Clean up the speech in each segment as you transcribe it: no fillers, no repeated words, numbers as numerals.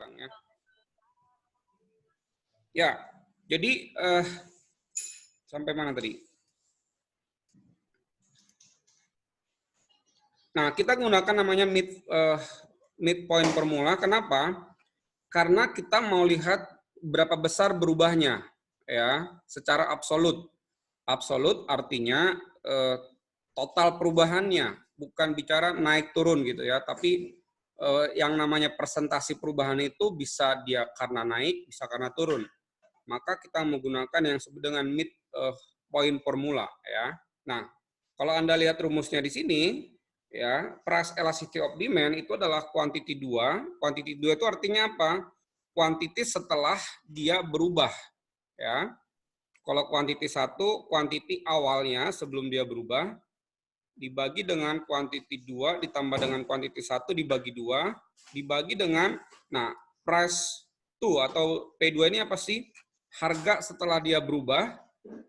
belakang ya. Ya, jadi sampai mana tadi? Nah, kita gunakan namanya midpoint formula. Kenapa? Karena kita mau lihat berapa besar berubahnya, ya, secara absolut. Absolut artinya total perubahannya, bukan bicara naik turun gitu ya, tapi yang namanya persentase perubahan itu bisa dia karena naik, bisa karena turun. Maka kita menggunakan yang disebut dengan midpoint formula ya. Nah, kalau Anda lihat rumusnya di sini ya, price elasticity of demand itu adalah quantity 2. Quantity 2 itu artinya apa? Quantity setelah dia berubah ya. Kalau quantity 1, quantity awalnya sebelum dia berubah dibagi dengan quantity 2 ditambah dengan quantity 1 dibagi 2 dibagi dengan price 2 atau P2 ini apa sih? Harga setelah dia berubah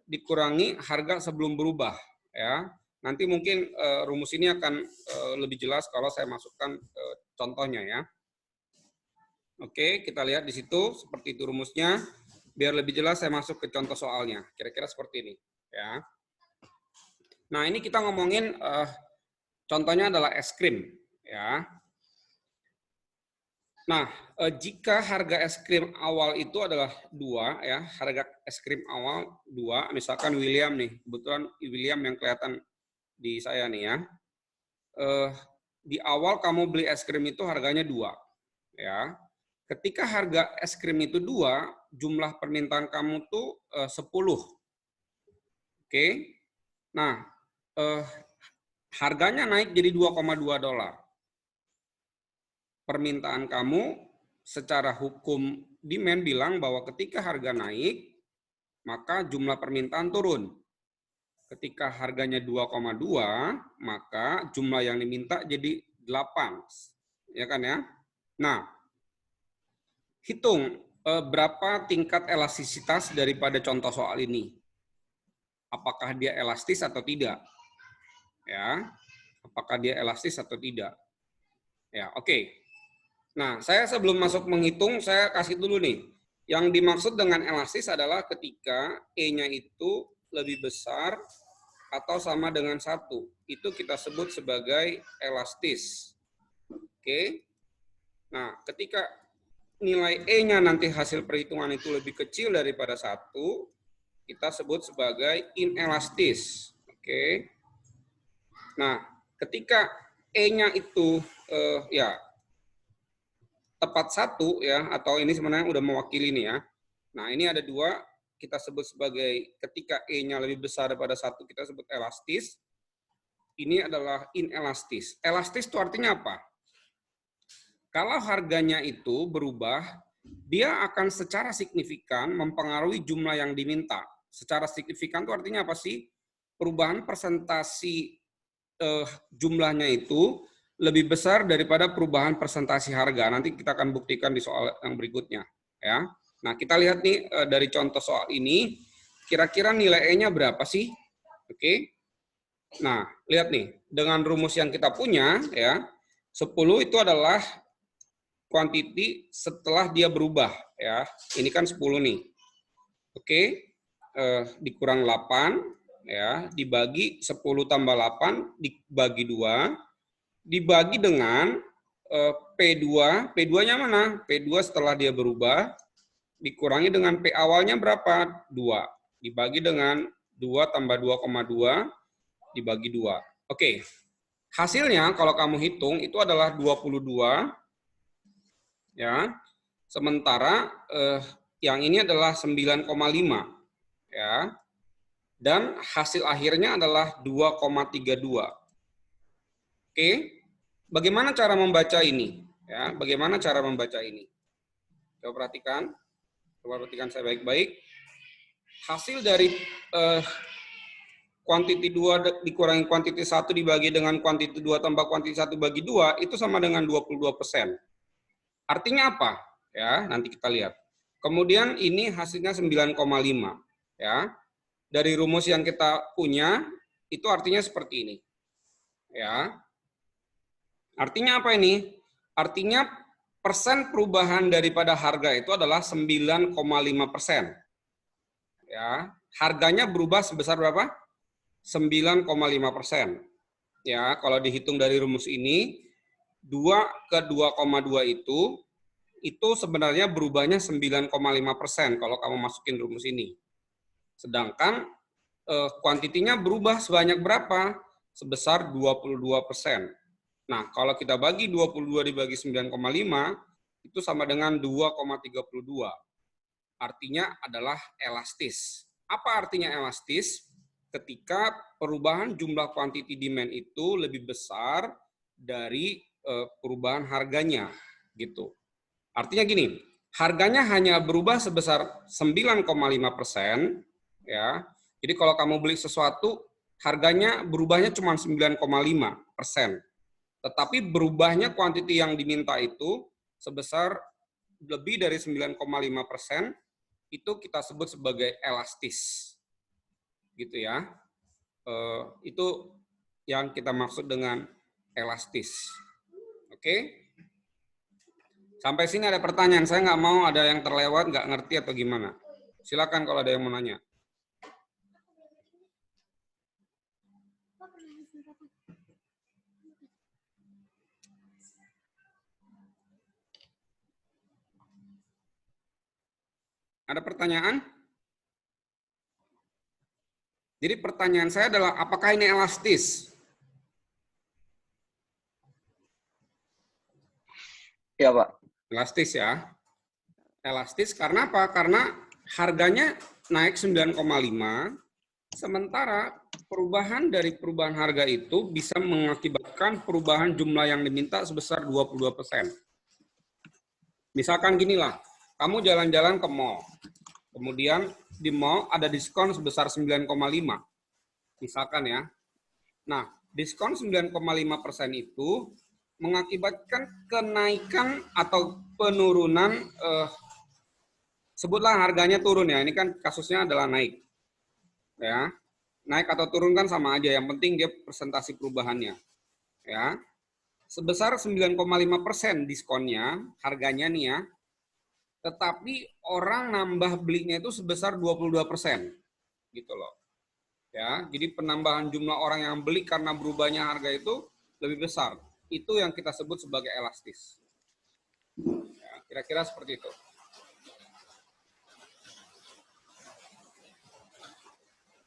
dikurangi harga sebelum berubah ya. Nanti mungkin rumus ini akan lebih jelas kalau saya masukkan contohnya ya. Oke, kita lihat di situ seperti itu rumusnya. Biar lebih jelas saya masuk ke contoh soalnya. Kira-kira seperti ini ya. Nah, ini kita ngomongin contohnya adalah es krim ya. Nah, jika harga es krim awal itu adalah 2 ya, harga es krim awal 2, misalkan William nih, kebetulan William yang kelihatan di saya nih ya. Di awal kamu beli es krim itu harganya 2 ya. Ketika harga es krim itu 2, jumlah permintaan kamu tuh 10. Oke. Nah, harganya naik jadi $2,2. Permintaan kamu secara hukum demand bilang bahwa ketika harga naik, maka jumlah permintaan turun. Ketika harganya 2,2, maka jumlah yang diminta jadi 8. Ya kan ya? Nah, hitung berapa tingkat elastisitas daripada contoh soal ini. Apakah dia elastis atau tidak? Ya. Apakah dia elastis atau tidak? Ya, oke. Nah, saya sebelum masuk menghitung, saya kasih dulu nih. Yang dimaksud dengan elastis adalah ketika E-nya itu lebih besar atau sama dengan 1. Itu kita sebut sebagai elastis. Oke. Nah, ketika nilai E-nya nanti hasil perhitungan itu lebih kecil daripada 1, kita sebut sebagai inelastis. Oke. Nah, ketika E-nya itu ya tepat 1 ya, atau ini sebenarnya udah mewakili nih ya. Nah, ini ada 2, kita sebut sebagai ketika E-nya lebih besar daripada 1 kita sebut elastis. Ini adalah inelastis. Elastis itu artinya apa? Kalau harganya itu berubah, dia akan secara signifikan mempengaruhi jumlah yang diminta. Secara signifikan itu artinya apa sih? Perubahan persentasi jumlahnya itu lebih besar daripada perubahan persentase harga. Nanti kita akan buktikan di soal yang berikutnya. Ya. Nah, kita lihat nih dari contoh soal ini, kira-kira nilai E-nya berapa sih? Oke. Nah, lihat nih, dengan rumus yang kita punya, ya, 10 itu adalah quantity setelah dia berubah. Ya. Ini kan 10 nih. Oke, dikurang 8, ya, dibagi 10 tambah 8, dibagi 2, dibagi dengan P2, P2-nya mana? P2 setelah dia berubah, dikurangi dengan P awalnya berapa? 2. Dibagi dengan 2 tambah 2,2, dibagi 2. Oke, hasilnya kalau kamu hitung itu adalah 22, ya. Sementara yang ini adalah 9,5, ya. Dan hasil akhirnya adalah 2,32. Oke. Bagaimana cara membaca ini? Ya, bagaimana cara membaca ini? Coba perhatikan saya baik-baik. Hasil dari quantity 2 dikurangi quantity 1 dibagi dengan quantity 2 tambah quantity 1 bagi 2 itu sama dengan 22%. Artinya apa? Ya, nanti kita lihat. Kemudian ini hasilnya 9,5, ya. Dari rumus yang kita punya itu artinya seperti ini. Ya. Artinya apa ini? Artinya persen perubahan daripada harga itu adalah 9,5%. Ya, harganya berubah sebesar berapa? 9,5%. Ya, kalau dihitung dari rumus ini, 2 ke 2,2 itu sebenarnya berubahnya 9,5% kalau kamu masukin rumus ini. Sedangkan kuantitinya berubah sebanyak berapa? Sebesar 22%. Nah, kalau kita bagi 22 dibagi 9,5, itu sama dengan 2,32. Artinya adalah elastis. Apa artinya elastis? Ketika perubahan jumlah quantity demand itu lebih besar dari perubahan harganya, gitu. Artinya gini, harganya hanya berubah sebesar 9,5%, ya. Jadi kalau kamu beli sesuatu, harganya berubahnya cuma 9,5%. Tetapi berubahnya kuantiti yang diminta itu sebesar lebih dari 9,5%, itu kita sebut sebagai elastis. Gitu ya. Itu yang kita maksud dengan elastis. Oke? Sampai sini ada pertanyaan. Saya nggak mau ada yang terlewat, nggak ngerti atau gimana. Silakan kalau ada yang mau nanya. Ada pertanyaan? Jadi pertanyaan saya adalah, apakah ini elastis? Ya, Pak. Elastis ya. Elastis karena apa? Karena harganya naik 9,5, sementara perubahan dari perubahan harga itu bisa mengakibatkan perubahan jumlah yang diminta sebesar 22%. Misalkan ginilah, kamu jalan-jalan ke mall, kemudian di mall ada diskon sebesar 9,5, misalkan ya. Nah, diskon 9,5% itu mengakibatkan kenaikan atau penurunan, sebutlah harganya turun ya, ini kan kasusnya adalah naik. Ya, naik atau turun kan sama aja, yang penting dia presentasi perubahannya. Ya, sebesar 9,5% diskonnya, harganya nih ya, tetapi orang nambah belinya itu sebesar 22%. Gitu loh. Ya, jadi penambahan jumlah orang yang beli karena berubahnya harga itu lebih besar. Itu yang kita sebut sebagai elastis. Ya, kira-kira seperti itu.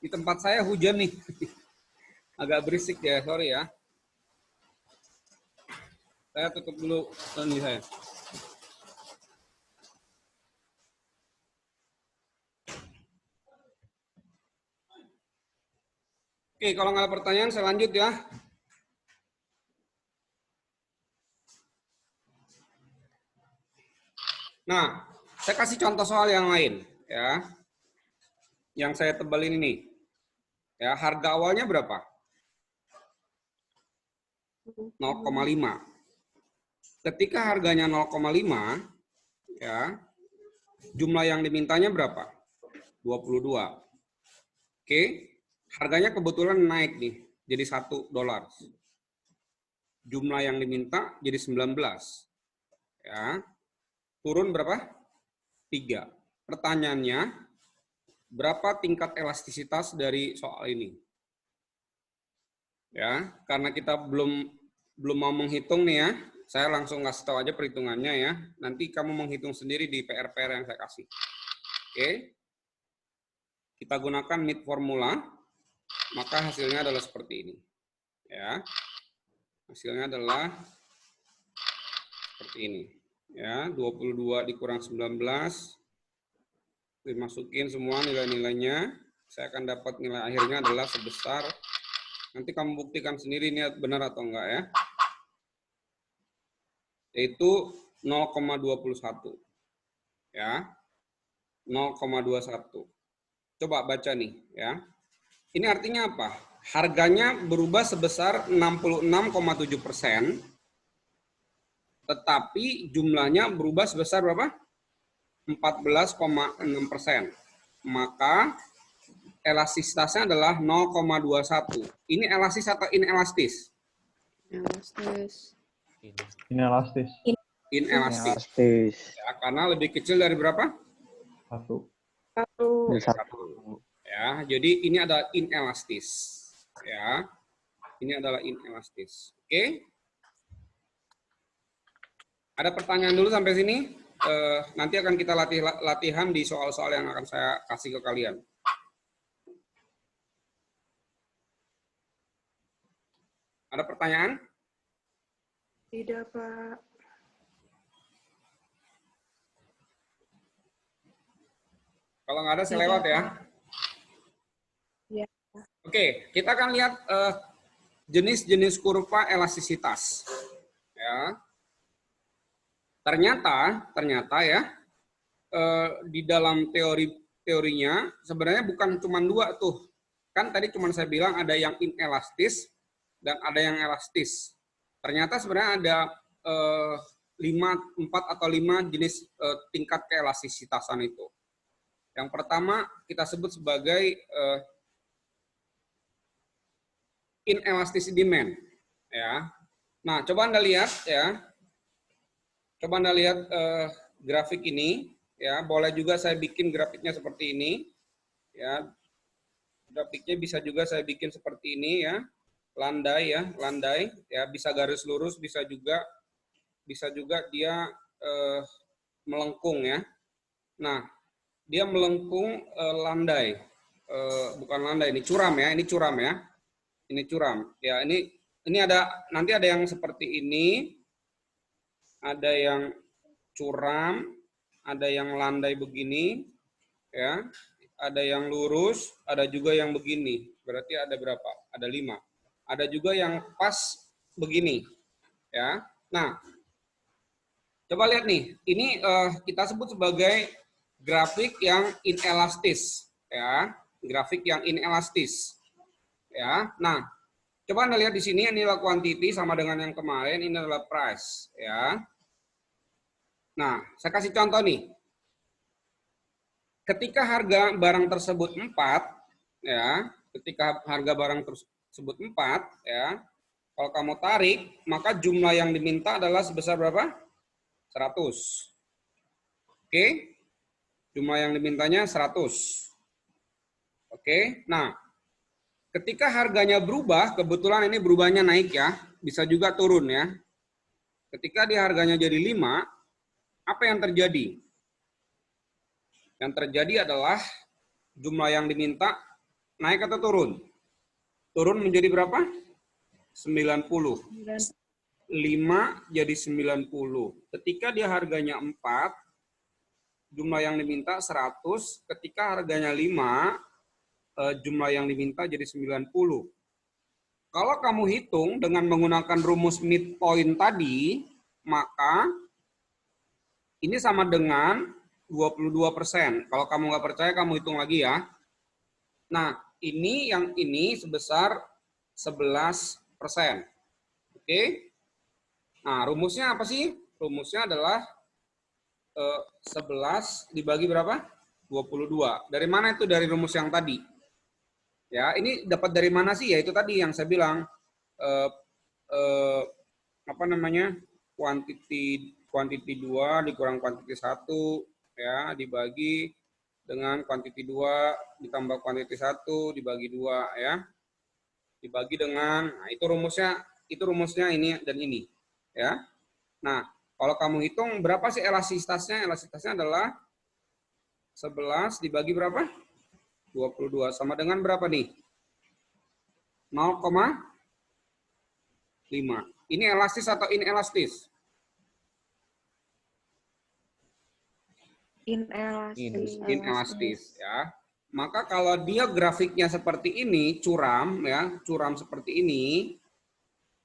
Di tempat saya hujan nih. Agak berisik ya, sorry ya. Saya tutup dulu ini saya. Oke, kalau nggak ada pertanyaan, saya lanjut ya. Nah, saya kasih contoh soal yang lain, ya. Yang saya tebelin ini, ya, harga awalnya berapa? 0,5. Ketika harganya 0,5, ya, jumlah yang dimintanya berapa? 22. Oke, harganya kebetulan naik nih, jadi $1. Jumlah yang diminta jadi 19. Ya, turun berapa? 3. Pertanyaannya, berapa tingkat elastisitas dari soal ini? Ya, karena kita belum mau menghitung nih ya, saya langsung kasih tahu aja perhitungannya ya. Nanti kamu menghitung sendiri di PR-PR yang saya kasih. Oke. Kita gunakan mid formula, maka hasilnya adalah seperti ini. Ya. Hasilnya adalah seperti ini. Ya, 22 dikurang 19. Dimasukin semua nilai-nilainya. Saya akan dapat nilai akhirnya adalah sebesar, nanti kamu buktikan sendiri ini benar atau enggak ya. Yaitu 0,21. Ya. 0,21. Coba baca nih ya. Ini artinya apa? Harganya berubah sebesar 66,7%, tetapi jumlahnya berubah sebesar berapa? 14,6%. Maka elastisitasnya adalah 0,21. Ini elastis atau inelastis? Elastis. Inelastis. Inelastis. Inelastis. Ya, karena lebih kecil dari berapa? 1. Dari Dari 1. 1. Ya, jadi ini adalah inelastis. Ya, ini adalah inelastis. Oke? Ada pertanyaan dulu sampai sini? Nanti akan kita latihan di soal-soal yang akan saya kasih ke kalian. Ada pertanyaan? Tidak, Pak. Kalau nggak ada, saya lewat ya. Ya. Oke, kita akan lihat jenis-jenis kurva elastisitas. Ya. Ternyata ya, di dalam teorinya sebenarnya bukan cuma 2 tuh. Kan tadi cuma saya bilang ada yang inelastis dan ada yang elastis. Ternyata sebenarnya ada 4 atau 5 jenis tingkat keelastisitasan itu. Yang pertama kita sebut sebagai inelastis demand. Ya. Nah, coba Anda lihat ya. Coba Anda lihat grafik ini. Ya, boleh juga saya bikin grafiknya seperti ini. Ya, grafiknya bisa juga saya bikin seperti ini ya. Landai ya, landai. Ya, bisa garis lurus, bisa juga dia melengkung ya. Nah, dia melengkung landai, bukan landai, ini curam ya, ini curam ya, ini curam. Ya, ini ada nanti ada yang seperti ini, ada yang curam, ada yang landai begini, ya, ada yang lurus, ada juga yang begini. Berarti ada berapa? Ada 5. Ada juga yang pas begini, ya. Nah, coba lihat nih, ini kita sebut sebagai grafik yang inelastis, ya, grafik yang inelastis, ya. Nah, coba Anda lihat di sini, ini adalah quantity sama dengan yang kemarin, ini adalah price, ya. Nah, saya kasih contoh nih. Ketika harga barang tersebut 4, ya, ketika harga barang tersebut 4, ya, kalau kamu tarik, maka jumlah yang diminta adalah sebesar berapa? 100. Oke? Jumlah yang dimintanya 100. Oke, nah ketika harganya berubah, kebetulan ini berubahnya naik ya, bisa juga turun ya. Ketika di harganya jadi 5, apa yang terjadi? Yang terjadi adalah jumlah yang diminta naik atau turun? Turun menjadi berapa? 90. 5 jadi 90. Ketika dia harganya 4, jumlah yang diminta 100, ketika harganya 5, jumlah yang diminta jadi 90. Kalau kamu hitung dengan menggunakan rumus midpoint tadi, maka ini sama dengan 22%. Kalau kamu nggak percaya, kamu hitung lagi ya. Nah, ini yang ini sebesar 11%. Oke? Nah, rumusnya apa sih? Rumusnya adalah 11 dibagi berapa? 22. Dari mana itu? Dari rumus yang tadi. Ya, ini dapat dari mana sih? Ya itu tadi yang saya bilang apa namanya? Quantity 2 dikurang quantity 1 ya, dibagi dengan quantity 2 ditambah quantity 1 dibagi 2 ya. Dibagi dengan, nah itu rumusnya ini dan ini ya. Nah, kalau kamu hitung berapa sih elastisitasnya? Elastisitasnya adalah 11 dibagi berapa? 22. Sama dengan berapa nih? 0,5. Ini elastis atau inelastis? Inelastis ya. Maka kalau dia grafiknya seperti ini, curam ya, curam seperti ini,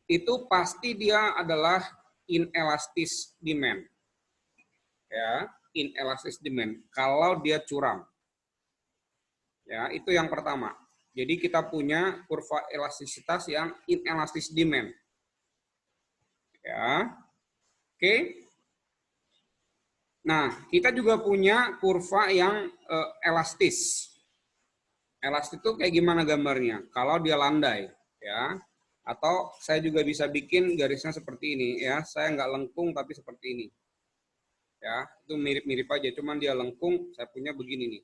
itu pasti dia adalah inelastis demand. Ya, inelastis demand kalau dia curam. Ya, itu yang pertama. Jadi kita punya kurva elastisitas yang inelastis demand. Ya. Oke. Nah, kita juga punya kurva yang elastis. Elastis itu kayak gimana gambarnya? Kalau dia landai, ya. Atau saya juga bisa bikin garisnya seperti ini ya. Saya nggak lengkung tapi seperti ini. Ya, itu mirip-mirip aja, cuman dia lengkung, saya punya begini nih.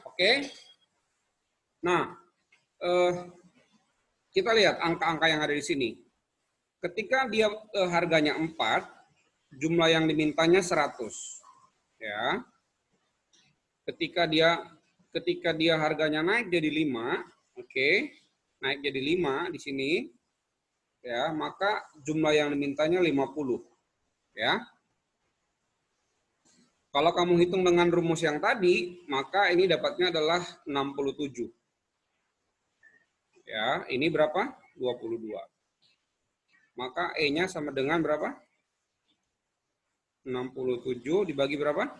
Oke. Nah, kita lihat angka-angka yang ada di sini. Ketika dia harganya 4, jumlah yang dimintanya 100. Ya. Ketika dia harganya naik jadi 5, oke. Naik jadi 5 di sini. Ya, maka jumlah yang dimintanya 50. Ya. Kalau kamu hitung dengan rumus yang tadi, maka ini dapatnya adalah 67. Ya, ini berapa? 22. Maka E-nya sama dengan berapa? 67 dibagi berapa?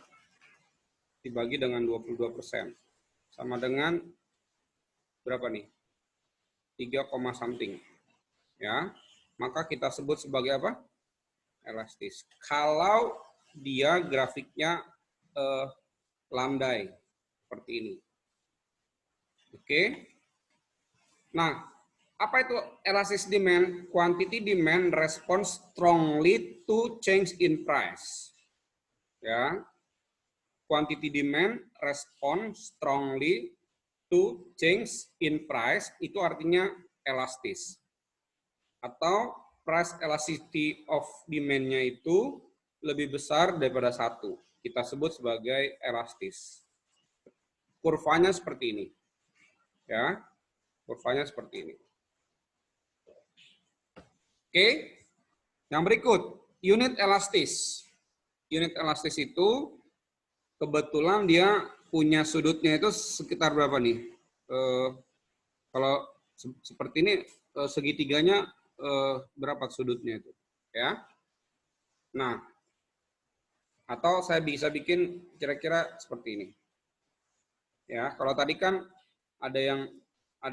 Dibagi dengan 22%. Sama dengan berapa nih? 3, something. Ya. Maka kita sebut sebagai apa? Elastis. Kalau dia grafiknya landai seperti ini. Oke. Nah, apa itu elastic demand? Quantity demand responds strongly to change in price. Ya. Quantity demand responds strongly to change in price, itu artinya elastis. Atau price elasticity of demand-nya itu lebih besar daripada 1. Kita sebut sebagai elastis. Kurvanya seperti ini. Ya. Kurvanya seperti ini. Oke. Yang berikut, unit elastis. Unit elastis itu kebetulan dia punya sudutnya itu sekitar berapa nih? Kalau seperti ini segitiganya berapa sudutnya itu? Ya. Nah, atau saya bisa bikin kira-kira seperti ini. Ya, kalau tadi kan ada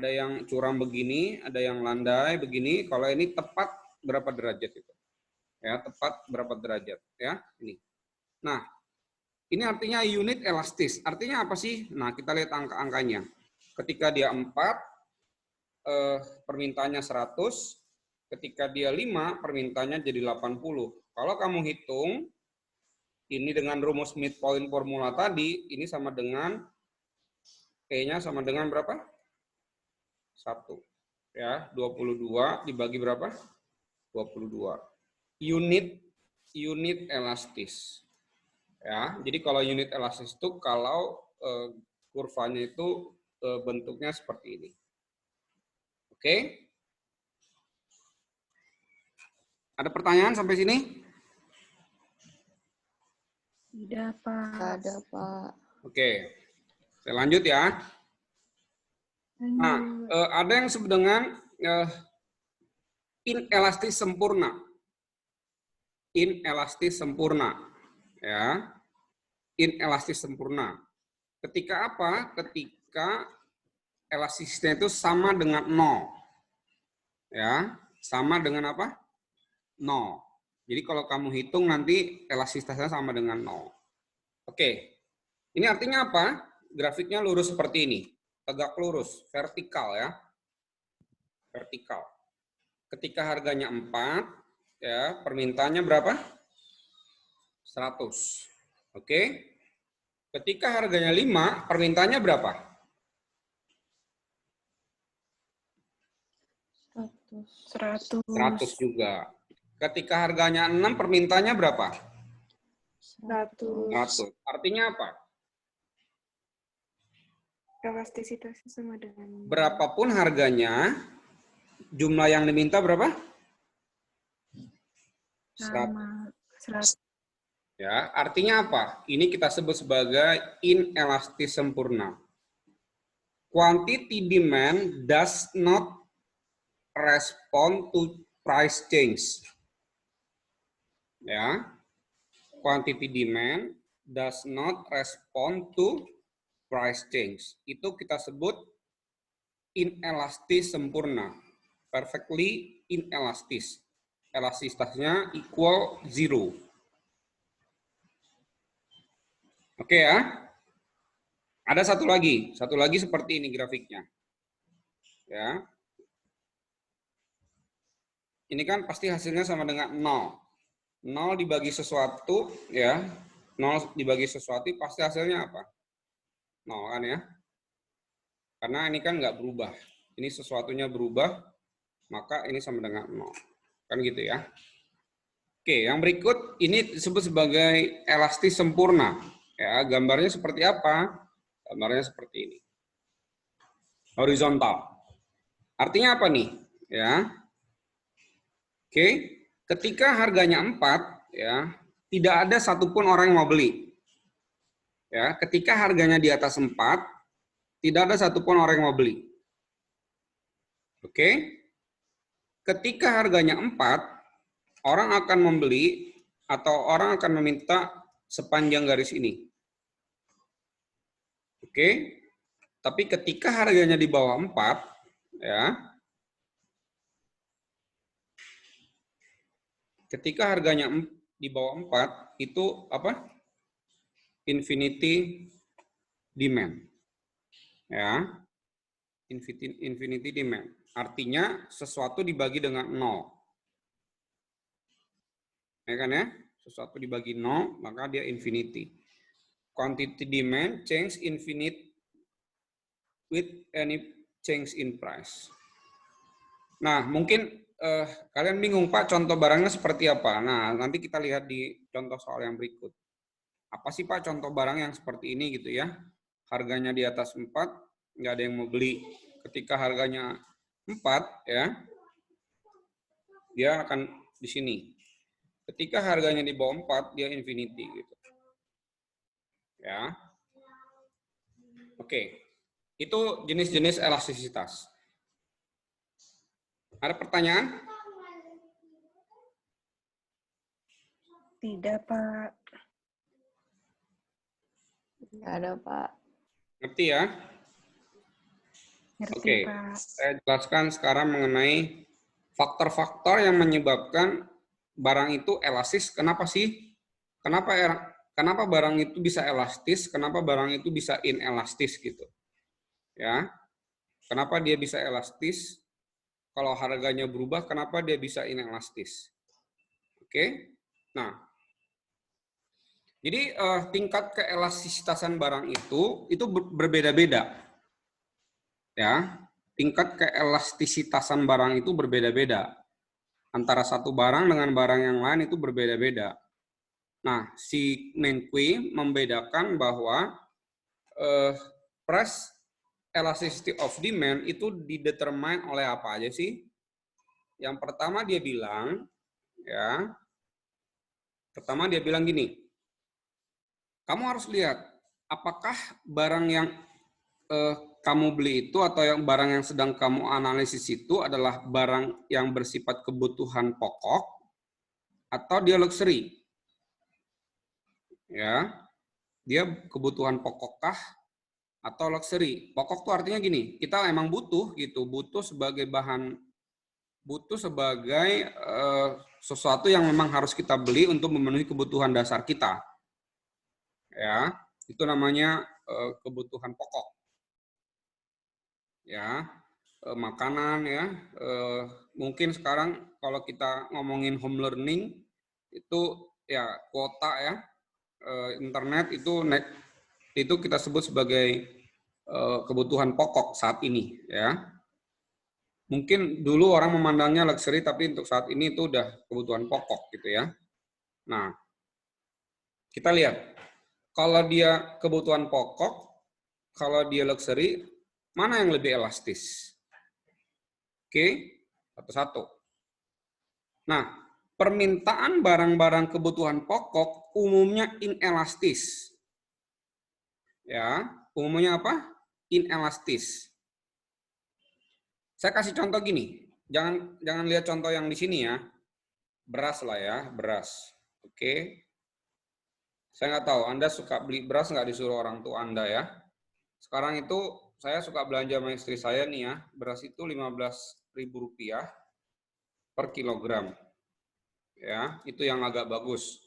yang curam begini, ada yang landai begini. Kalau ini tepat berapa derajat itu? Ya, tepat berapa derajat? Ya, ini. Nah, ini artinya unit elastis. Artinya apa sih? Nah, kita lihat angka-angkanya. Ketika dia 4, permintaannya 100. Ketika dia 5, permintaannya jadi 80. Kalau kamu hitung, ini dengan rumus midpoint formula tadi, ini sama dengan E-nya sama dengan berapa? 1. Ya, 22 dibagi berapa? 22. Unit elastis. Ya, jadi kalau unit elastis itu kalau kurvanya itu bentuknya seperti ini. Oke? Ada pertanyaan sampai sini? Tidak, Pak. Ada, Pak. Oke. Saya lanjut ya. Nah, ada yang disebut dengan inelastis sempurna. Inelastis sempurna. Ya. Inelastis sempurna. Ketika apa? Ketika elastisnya itu sama dengan 0. Ya, sama dengan apa? 0. Jadi kalau kamu hitung nanti elastisitasnya sama dengan 0. Oke. Ini artinya apa? Grafiknya lurus seperti ini. Tegak lurus, vertikal ya. Vertikal. Ketika harganya 4, ya, permintaannya berapa? 100. Oke. Ketika harganya 5, permintaannya berapa? 100. 100 juga. Ketika harganya 6, permintaannya berapa? 100. 100. Artinya apa? Elastisitasnya sama dengan Berapapun harganya, jumlah yang diminta berapa? 100. sama 100. Ya, artinya apa? Ini kita sebut sebagai inelastis sempurna. Quantity demand does not respond to price change. Ya. Quantity demand does not respond to price change. Itu kita sebut inelastis sempurna. Perfectly inelastis. Elastisitasnya equal 0. Oke ya. Ada satu lagi seperti ini grafiknya. Ya. ini kan pasti hasilnya sama dengan 0. 0 dibagi sesuatu, ya. 0 dibagi sesuatu pasti hasilnya apa? 0 kan ya? Karena ini kan nggak berubah. Ini sesuatunya berubah, maka ini sama dengan 0. Kan gitu ya. Oke, yang berikut ini disebut sebagai elastis sempurna. Ya, gambarnya seperti apa? Gambarnya seperti ini. Horizontal. Artinya apa nih? Ya. Oke, ketika harganya 4, ya, tidak ada satupun orang yang mau beli. Ya, ketika harganya di atas 4, tidak ada satupun orang yang mau beli. Oke. Ketika harganya 4, orang akan membeli atau orang akan meminta sepanjang garis ini. Oke. Tapi ketika harganya di bawah 4, ya. Ketika harganya di bawah 4 itu apa? Infinity demand. Ya. Infinity demand. Artinya sesuatu dibagi dengan 0. Ya kan ya? Sesuatu dibagi 0, maka dia infinity. Quantity demand change infinite with any change in price. Nah, mungkin kalian bingung, Pak, contoh barangnya seperti apa? Nah, nanti kita lihat di contoh soal yang berikut. Apa sih, Pak, contoh barang yang seperti ini gitu ya? Harganya di atas 4, nggak ada yang mau beli. Ketika harganya 4, ya, dia akan di sini. Ketika harganya di bawah 4, dia infinity gitu. Ya. Oke. Itu jenis-jenis elastisitas. Ada pertanyaan? Tidak, Pak. Nggak ada, Pak. Ngerti ya? Ngerti, Oke. Pak. Saya jelaskan sekarang mengenai faktor-faktor yang menyebabkan barang itu elastis. Kenapa sih? Kenapa barang itu bisa elastis? Kenapa barang itu bisa inelastis gitu? Ya. Kenapa dia bisa elastis? Kalau harganya berubah, kenapa dia bisa inelastis? Oke. Nah, jadi tingkat keelastisitasan barang itu berbeda-beda. Ya, tingkat keelastisitasan barang itu berbeda-beda. Antara satu barang dengan barang yang lain itu berbeda-beda. Nah, si Menkui membedakan bahwa price elasticity of demand itu didetermine oleh apa aja sih? Yang pertama dia bilang, ya, pertama dia bilang gini, kamu harus lihat apakah barang yang kamu beli itu atau yang barang yang sedang kamu analisis itu adalah barang yang bersifat kebutuhan pokok atau dia luxury. Ya. Dia kebutuhan pokokkah atau luxury. Pokok tuh artinya gini, kita emang butuh gitu, butuh sebagai sesuatu yang memang harus kita beli untuk memenuhi kebutuhan dasar kita. Ya, itu namanya kebutuhan pokok. Ya, makanan ya. Mungkin sekarang kalau kita ngomongin home learning itu ya kuota ya, internet itu kita sebut sebagai kebutuhan pokok saat ini ya. Mungkin dulu orang memandangnya luxury, tapi untuk saat ini itu udah kebutuhan pokok gitu ya. Nah, kita lihat kalau dia kebutuhan pokok, kalau dia luxury, mana yang lebih elastis? Oke, satu-satu. Nah, permintaan barang-barang kebutuhan pokok umumnya inelastis. Ya, umumnya apa? Inelastis. Saya kasih contoh gini, jangan lihat contoh yang di sini ya, beras lah ya, beras. Oke, saya nggak tahu Anda suka beli beras nggak disuruh orang tua Anda ya. Sekarang itu saya suka belanja sama istri saya nih ya, beras itu Rp15.000 per kilogram. Ya, itu yang agak bagus.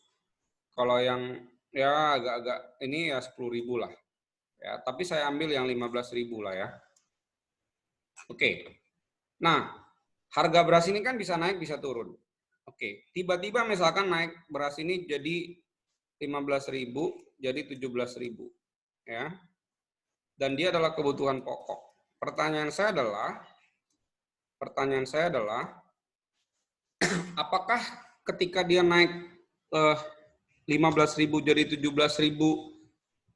Kalau yang ya agak-agak ini ya 10.000 lah. Ya, tapi saya ambil yang 15.000 lah ya. Oke. Nah, harga beras ini kan bisa naik, bisa turun. Oke, tiba-tiba misalkan naik beras ini jadi 15.000, jadi 17.000, ya. Dan dia adalah kebutuhan pokok. Pertanyaan saya adalah, apakah ketika dia naik 15.000 jadi 17.000,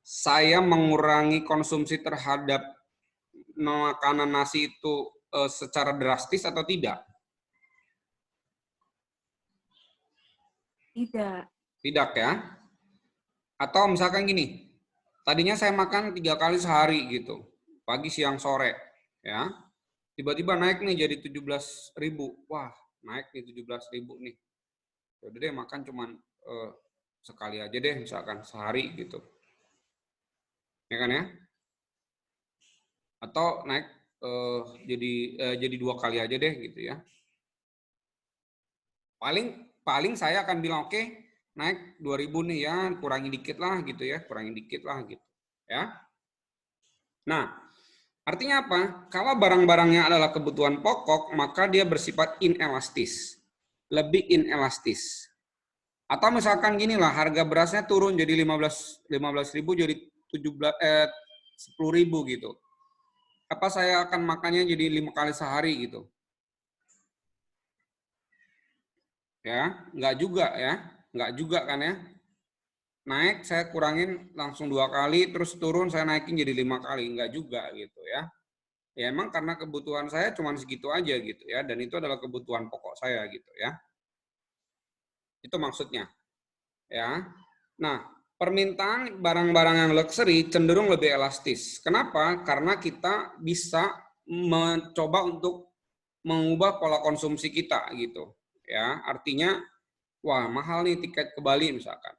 saya mengurangi konsumsi terhadap makanan nasi itu secara drastis atau tidak? Tidak. Tidak ya? Atau misalkan gini, tadinya saya makan 3 kali sehari gitu, pagi, siang, sore, ya. Tiba-tiba naik nih jadi 17.000. Wah, naik nih 17.000 nih. Udah deh makan cuman sekali aja deh misalkan sehari gitu. Ya kan ya? Atau naik jadi 2 kali aja deh gitu ya. Paling saya akan bilang oke, naik 2.000 nih ya, kurangi dikit lah gitu ya, gitu. Ya. Nah, artinya apa? Kalau barang-barangnya adalah kebutuhan pokok, maka dia bersifat inelastis. Lebih inelastis. Atau misalkan gini lah, harga berasnya turun jadi 15.000 jadi 10.000 gitu. Apa saya akan makannya jadi 5 kali sehari gitu? Ya, enggak juga ya. Enggak juga kan ya. Naik saya kurangin langsung 2 kali, terus turun saya naikin jadi 5 kali. Enggak juga gitu ya. Ya emang karena kebutuhan saya cuma segitu aja gitu ya. Dan itu adalah kebutuhan pokok saya gitu ya. Itu maksudnya. Ya. Nah, permintaan barang-barang yang luxury cenderung lebih elastis. Kenapa? Karena kita bisa mencoba untuk mengubah pola konsumsi kita gitu. Ya, artinya wah, mahal nih tiket ke Bali misalkan.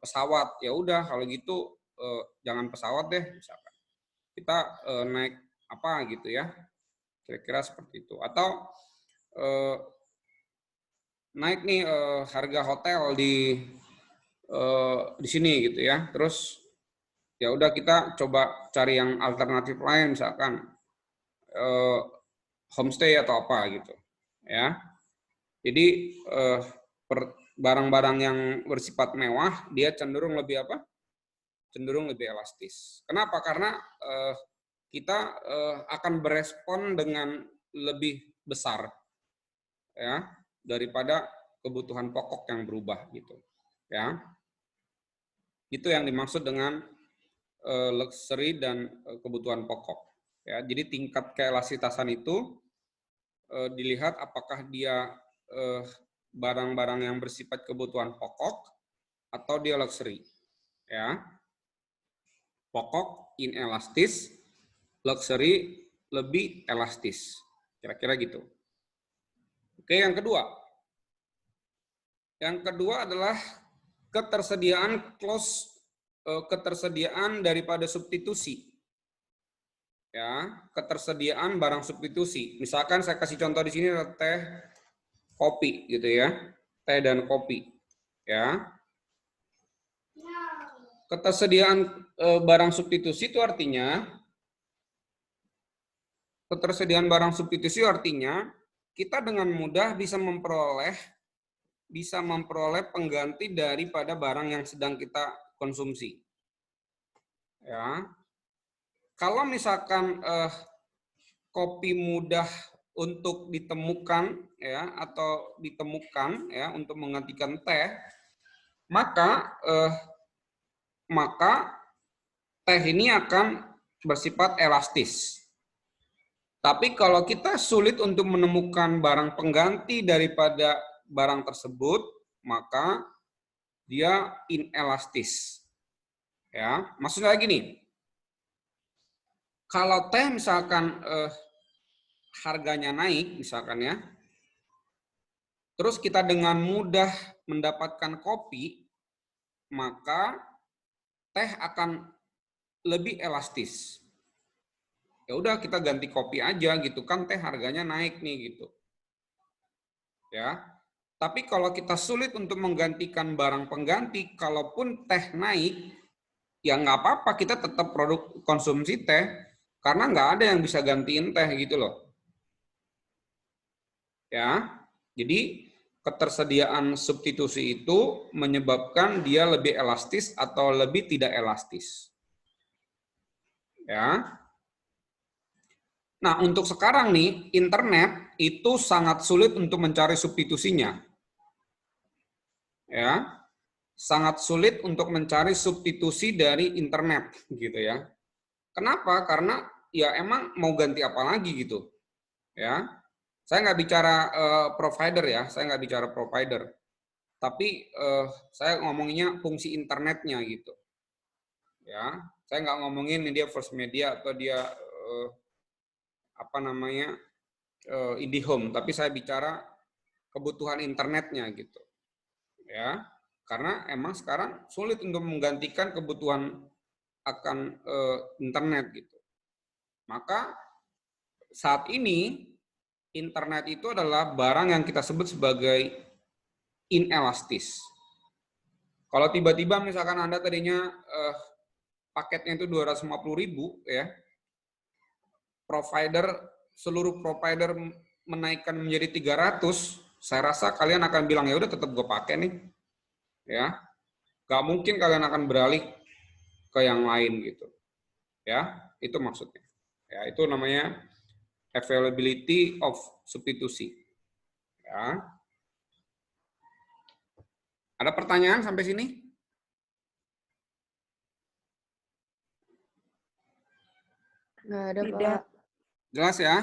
Pesawat, ya udah kalau gitu jangan pesawat deh misalkan. Kita naik apa gitu ya. Kira-kira seperti itu. Atau naik nih harga hotel di sini gitu ya. Terus ya udah kita coba cari yang alternatif lain misalkan homestay atau apa gitu ya. Jadi barang-barang yang bersifat mewah dia cenderung lebih apa? Cenderung lebih elastis. Kenapa? Karena kita akan berespon dengan lebih besar ya daripada kebutuhan pokok yang berubah gitu ya. Itu yang dimaksud dengan luxury dan kebutuhan pokok ya. Jadi tingkat keelastisitasan itu dilihat apakah dia barang-barang yang bersifat kebutuhan pokok atau dia luxury ya. Pokok inelastis, luxury lebih elastis, kira-kira gitu. Oke, yang kedua adalah ketersediaan daripada substitusi. Ya, ketersediaan barang substitusi. Misalkan saya kasih contoh di sini adalah teh, kopi gitu ya. Teh dan kopi. Ya. Ketersediaan barang substitusi itu artinya kita dengan mudah bisa memperoleh pengganti daripada barang yang sedang kita konsumsi. Ya. Kalau misalkan kopi mudah untuk ditemukan ya atau ditemukan ya untuk menggantikan teh, maka teh ini akan bersifat elastis. Tapi kalau kita sulit untuk menemukan barang pengganti daripada barang tersebut, maka dia inelastis. Ya, maksudnya gini. Kalau teh misalkan harganya naik misalkan ya, terus kita dengan mudah mendapatkan kopi, maka teh akan lebih elastis. Ya udah kita ganti kopi aja gitu kan, teh harganya naik nih gitu. Ya. Tapi kalau kita sulit untuk menggantikan barang pengganti, kalaupun teh naik, ya nggak apa-apa, kita tetap produk konsumsi teh, karena nggak ada yang bisa gantiin teh gitu loh. Ya. Jadi ketersediaan substitusi itu menyebabkan dia lebih elastis atau lebih tidak elastis. Ya. Nah, untuk sekarang nih, internet itu sangat sulit untuk mencari substitusinya. Ya. Sangat sulit untuk mencari substitusi dari internet gitu ya. Kenapa? Karena ya emang mau ganti apa lagi gitu. Ya. Saya nggak bicara provider ya, saya nggak bicara provider. Tapi saya ngomonginnya fungsi internetnya gitu. Ya, saya nggak ngomongin dia First Media atau dia apa namanya IndiHome, tapi saya bicara kebutuhan internetnya gitu. Ya, karena emang sekarang sulit untuk menggantikan kebutuhan akan internet gitu. Maka saat ini internet itu adalah barang yang kita sebut sebagai inelastis. Kalau tiba-tiba misalkan Anda tadinya paketnya itu 250.000 ya, seluruh provider menaikkan menjadi 300, saya rasa kalian akan bilang ya udah tetap gue pakai nih, ya, gak mungkin kalian akan beralih ke yang lain gitu, ya, itu maksudnya, ya, itu namanya availability of substitusi, ya. Ada pertanyaan sampai sini? Nggak ada, Tidak. Pak. Jelas ya?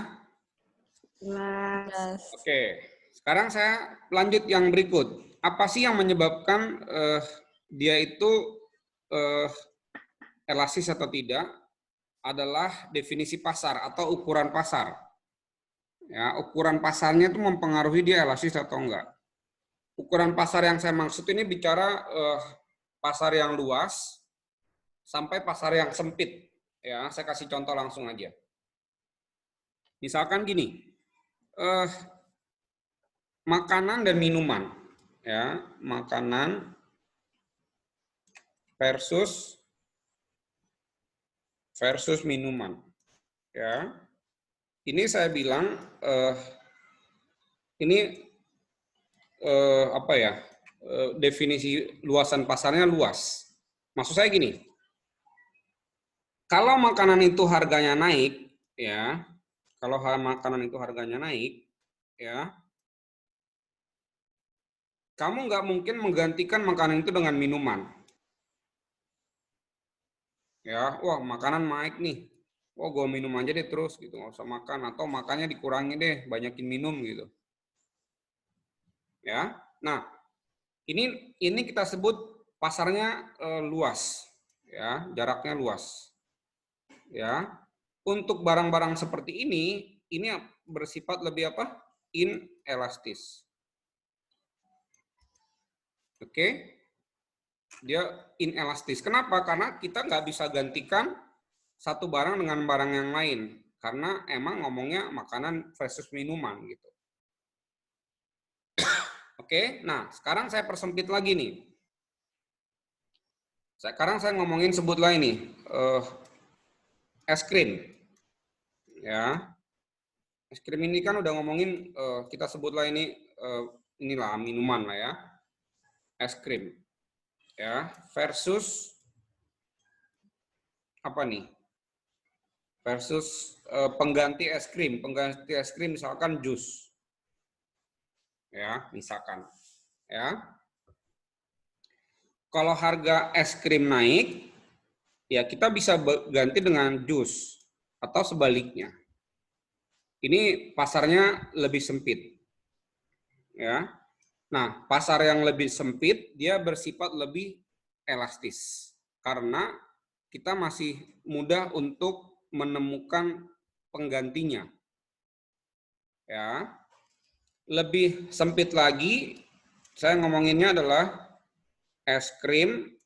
Jelas. Oke, sekarang saya lanjut yang berikut. Apa sih yang menyebabkan dia itu elastis atau tidak? Adalah definisi pasar atau ukuran pasar. Ya, ukuran pasarnya itu mempengaruhi dia elastis atau enggak. Ukuran pasar yang saya maksud ini bicara pasar yang luas sampai pasar yang sempit. Ya, saya kasih contoh langsung aja. Misalkan gini, makanan dan minuman, ya, makanan versus minuman, ya. Ini saya bilang ini apa ya, definisi luasan pasarnya luas. Maksud saya gini, kalau makanan itu harganya naik, ya, kalau makanan itu harganya naik, ya, kamu nggak mungkin menggantikan makanan itu dengan minuman. Ya, wah makanan naik nih, wah gue minum aja deh terus gitu, nggak usah makan, atau makannya dikurangi deh, banyakin minum gitu. Ya, nah ini kita sebut pasarnya luas, ya, jaraknya luas. Ya, untuk barang-barang seperti ini bersifat lebih apa? Inelastis. Oke, dia inelastis. Kenapa? Karena kita nggak bisa gantikan satu barang dengan barang yang lain. Karena emang ngomongnya makanan versus minuman gitu. Oke, nah sekarang saya persempit lagi nih. Sekarang saya ngomongin sebutlah ini es krim. Ya, es krim ini kan udah ngomongin kita sebutlah ini inilah minuman lah ya, es krim. Ya, versus apa nih? Versus pengganti es krim. Pengganti es krim misalkan jus. Ya, misalkan. Ya. Kalau harga es krim naik, ya kita bisa ganti dengan jus atau sebaliknya. Ini pasarnya lebih sempit. Ya. Nah, pasar yang lebih sempit dia bersifat lebih elastis karena kita masih mudah untuk menemukan penggantinya. Ya. Lebih sempit lagi, saya ngomonginnya adalah es krim,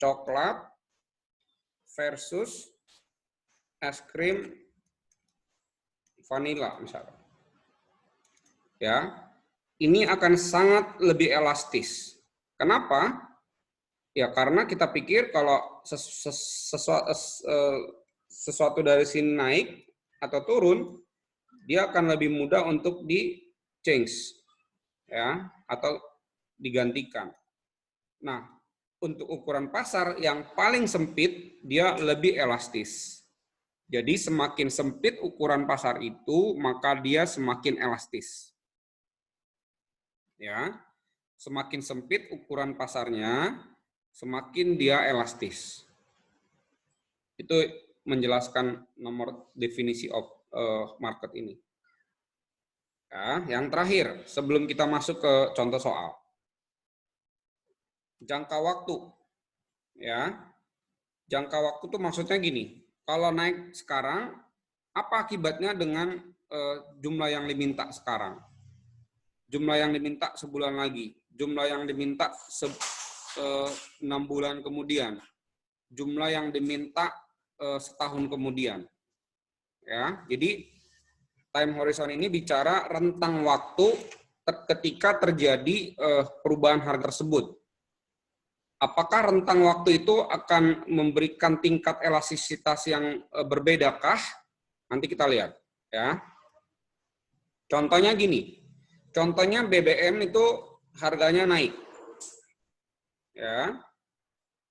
coklat versus es krim vanila misalnya. Ya. Ini akan sangat lebih elastis. Kenapa? Ya karena kita pikir kalau sesuatu dari sini naik atau turun, dia akan lebih mudah untuk di-change, ya, atau digantikan. Nah, untuk ukuran pasar yang paling sempit, dia lebih elastis. Jadi semakin sempit ukuran pasar itu, maka dia semakin elastis. Ya, semakin sempit ukuran pasarnya, semakin dia elastis. Itu menjelaskan nomor definisi of market ini. Ya, yang terakhir, sebelum kita masuk ke contoh soal. Jangka waktu. Ya. Jangka waktu itu maksudnya gini. Kalau naik sekarang, apa akibatnya dengan jumlah yang diminta sekarang? Jumlah yang diminta sebulan lagi, jumlah yang diminta 6 bulan kemudian, jumlah yang diminta setahun kemudian. Ya, jadi time horizon ini bicara rentang waktu ketika terjadi perubahan harga tersebut. Apakah rentang waktu itu akan memberikan tingkat elastisitas yang berbedakah? Nanti kita lihat, ya. Contohnya gini. Contohnya BBM itu harganya naik. Ya.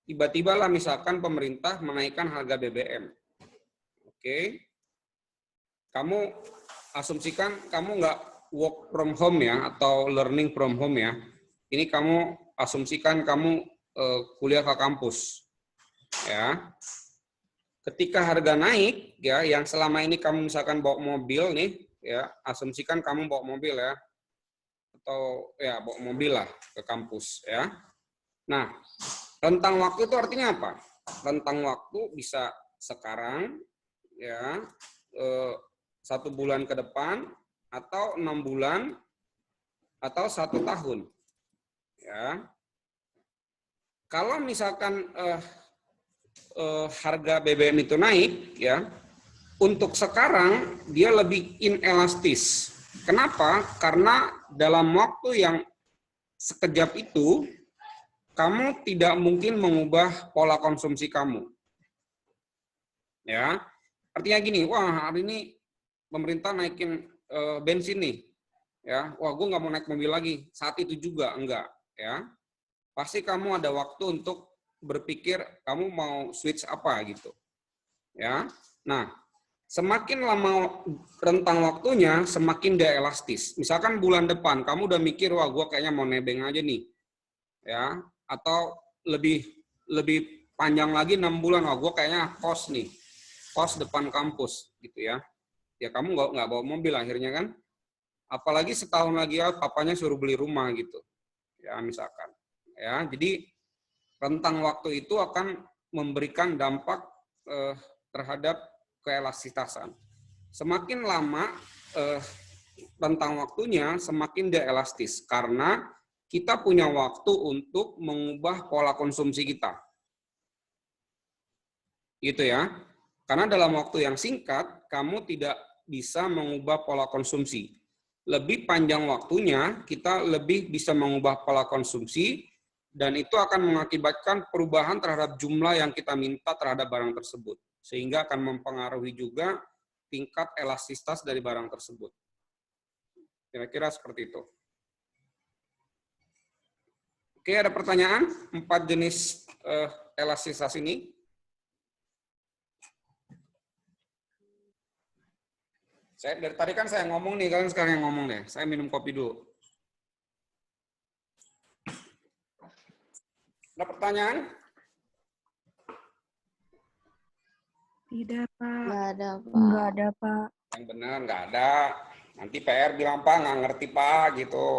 Tiba-tiba lah misalkan pemerintah menaikkan harga BBM. Oke. Kamu asumsikan kamu nggak work from home ya, atau learning from home ya. Ini kamu asumsikan kamu kuliah ke kampus. Ya. Ketika harga naik, ya, yang selama ini kamu misalkan bawa mobil nih, ya, asumsikan kamu bawa mobil ya, atau ya bawa mobil lah ke kampus, ya. Nah, rentang waktu itu artinya apa? Rentang waktu bisa sekarang, ya, 1 bulan ke depan, atau 6 bulan, atau 1 tahun, ya. Kalau misalkan harga BBM itu naik, ya, untuk sekarang dia lebih inelastis. Kenapa? Karena dalam waktu yang sekejap itu, kamu tidak mungkin mengubah pola konsumsi kamu. Ya, artinya gini, wah hari ini pemerintah naikin bensin nih, ya, wah gue nggak mau naik mobil lagi. Saat itu juga enggak, ya. Pasti kamu ada waktu untuk berpikir kamu mau switch apa gitu, ya. Nah, semakin lama rentang waktunya, semakin dia elastis. Misalkan bulan depan kamu udah mikir, wah gue kayaknya mau nebeng aja nih, ya, atau lebih panjang lagi 6 bulan, wah gue kayaknya kos nih, kos depan kampus gitu ya. Ya kamu nggak bawa mobil akhirnya kan. Apalagi setahun lagi ya papanya suruh beli rumah gitu, ya misalkan. Ya, jadi rentang waktu itu akan memberikan dampak terhadap keelastisitasan. Semakin lama rentang waktunya, semakin dia elastis karena kita punya waktu untuk mengubah pola konsumsi kita. Gitu ya. Karena dalam waktu yang singkat, kamu tidak bisa mengubah pola konsumsi. Lebih panjang waktunya, kita lebih bisa mengubah pola konsumsi, dan itu akan mengakibatkan perubahan terhadap jumlah yang kita minta terhadap barang tersebut. Sehingga akan mempengaruhi juga tingkat elastisitas dari barang tersebut. Kira-kira seperti itu. Oke, ada pertanyaan? 4 jenis elastisitas ini. Dari tadi kan saya ngomong nih, kalian sekarang yang ngomong deh. Saya minum kopi dulu. Ada pertanyaan? Tidak, Pak. Nggak ada, Pak. Nggak ada, Pak. Yang benar, nggak ada. Nanti PR bilang, Pak, nggak ngerti, Pak, gitu.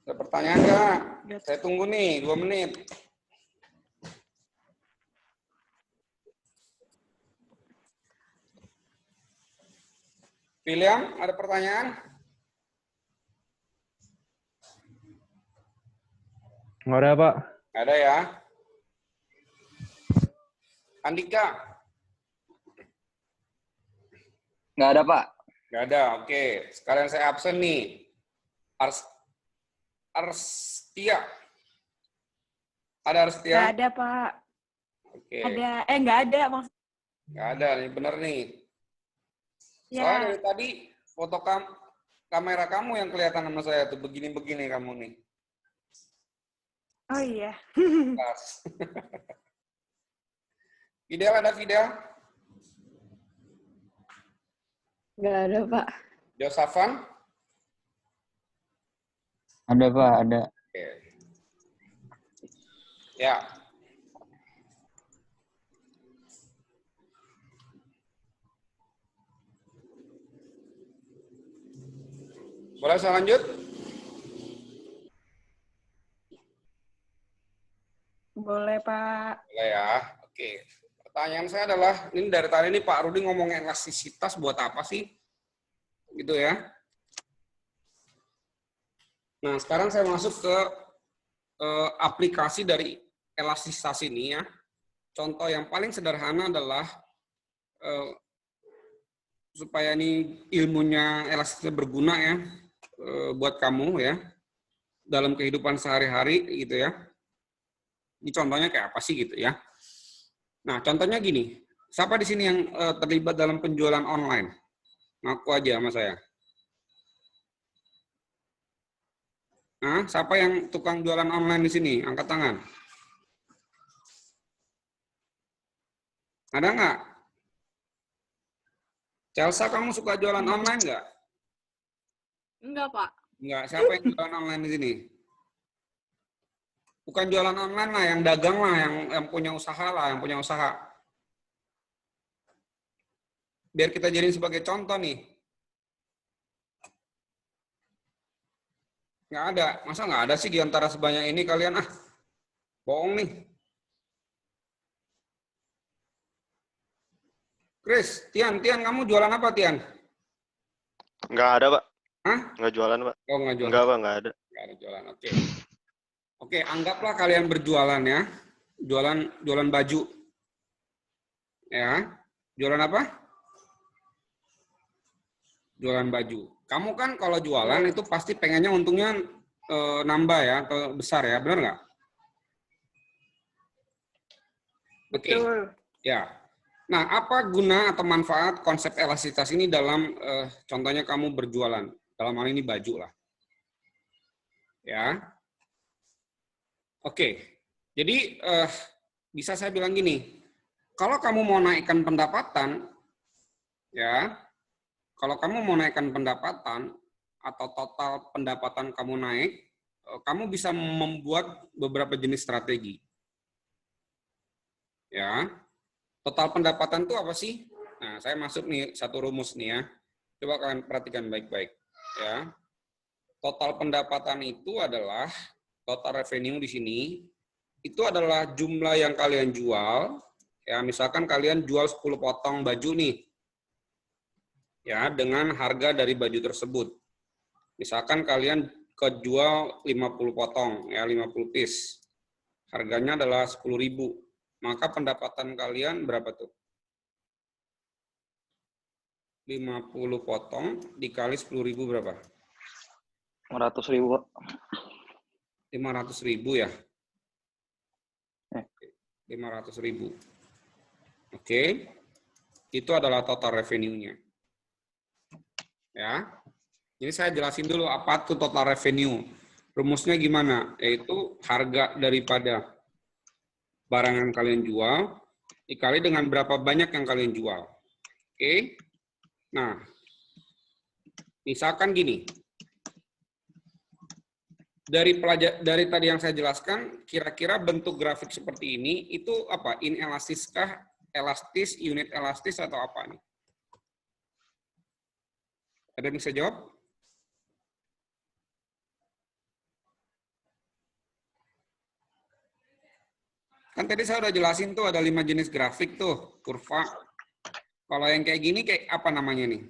Ada pertanyaan nggak? Saya tunggu nih, 2 menit. William, ada pertanyaan? Nggak ada, Pak. Nggak ada ya. Andika? Nggak ada, Pak. Nggak ada, oke. Sekarang saya absen nih. Arstia. Ada Arstia? Nggak ada, Pak. Oke. Ada, nggak ada maksudnya. Nggak ada nih, bener nih. Ya. Soalnya dari tadi foto kamera kamu yang kelihatan sama saya tuh begini-begini kamu nih. Oh iya. Pas. Fidel ada Fidel? Nggak ada, Pak. Josafan? Ada Pak, ada. Oke. Ya. Boleh saya lanjut? Boleh, Pak. Boleh ya. Oke. Pertanyaan saya adalah, ini dari tadi ini Pak Rudi ngomong elastisitas buat apa sih? Gitu ya. Nah, sekarang saya masuk ke aplikasi dari elastisitas ini ya. Contoh yang paling sederhana adalah supaya ini ilmunya elastisitas berguna ya buat kamu ya dalam kehidupan sehari-hari gitu ya. Ini contohnya kayak apa sih gitu ya. Nah, contohnya gini. Siapa di sini yang terlibat dalam penjualan online? Ngaku aja sama saya. Nah, siapa yang tukang jualan online di sini? Angkat tangan. Ada nggak? Chelsea, kamu suka jualan online nggak? Enggak, Pak. Nggak. Siapa yang jualan online di sini? Bukan jualan online lah, yang dagang lah, yang punya usaha lah, yang punya usaha. Biar kita jadiin sebagai contoh nih. Nggak ada. Masa nggak ada sih di antara sebanyak ini kalian? Bohong nih. Chris, Tian, kamu jualan apa, Tian? Nggak ada, Pak. Hah? Nggak jualan, Pak. Oh, nggak jualan. Nggak, Pak. Nggak ada. Nggak ada jualan, oke. Oke, anggaplah kalian berjualan ya. Jualan baju. Ya. Jualan apa? Jualan baju. Kamu kan kalau jualan itu pasti pengennya untungnya nambah ya, atau besar ya, benar nggak? Oke. Betul. Ya. Nah, apa guna atau manfaat konsep elastisitas ini dalam contohnya kamu berjualan? Dalam hal ini baju lah. Ya. Oke. Jadi bisa saya bilang gini, kalau kamu mau naikkan pendapatan, ya, kalau kamu mau naikkan pendapatan atau total pendapatan kamu naik, kamu bisa membuat beberapa jenis strategi. Ya. Total pendapatan itu apa sih? Nah, saya masuk nih satu rumus nih ya. Coba kalian perhatikan baik-baik ya. Total pendapatan itu adalah total revenue di sini. Itu adalah jumlah yang kalian jual. Ya, misalkan kalian jual 10 potong baju nih. Ya, dengan harga dari baju tersebut. Misalkan kalian kejual 50 potong, ya 50 piece. Harganya adalah 10.000. Maka pendapatan kalian berapa tuh? 50 potong dikali 10.000 berapa? 500.000. 500.000 ya? 500.000. Oke. Itu adalah total revenue-nya. Ya. Jadi saya jelasin dulu apa itu total revenue. Rumusnya gimana? Yaitu harga daripada barang yang kalian jual dikali dengan berapa banyak yang kalian jual. Oke. Nah, misalkan gini. Dari tadi yang saya jelaskan, kira-kira bentuk grafik seperti ini itu apa? Inelasiskah, elastis, unit elastis atau apa nih? Ada yang bisa jawab? Kan tadi saya udah jelasin tuh ada 5 jenis grafik tuh, kurva. Kalau yang kayak gini kayak apa namanya nih?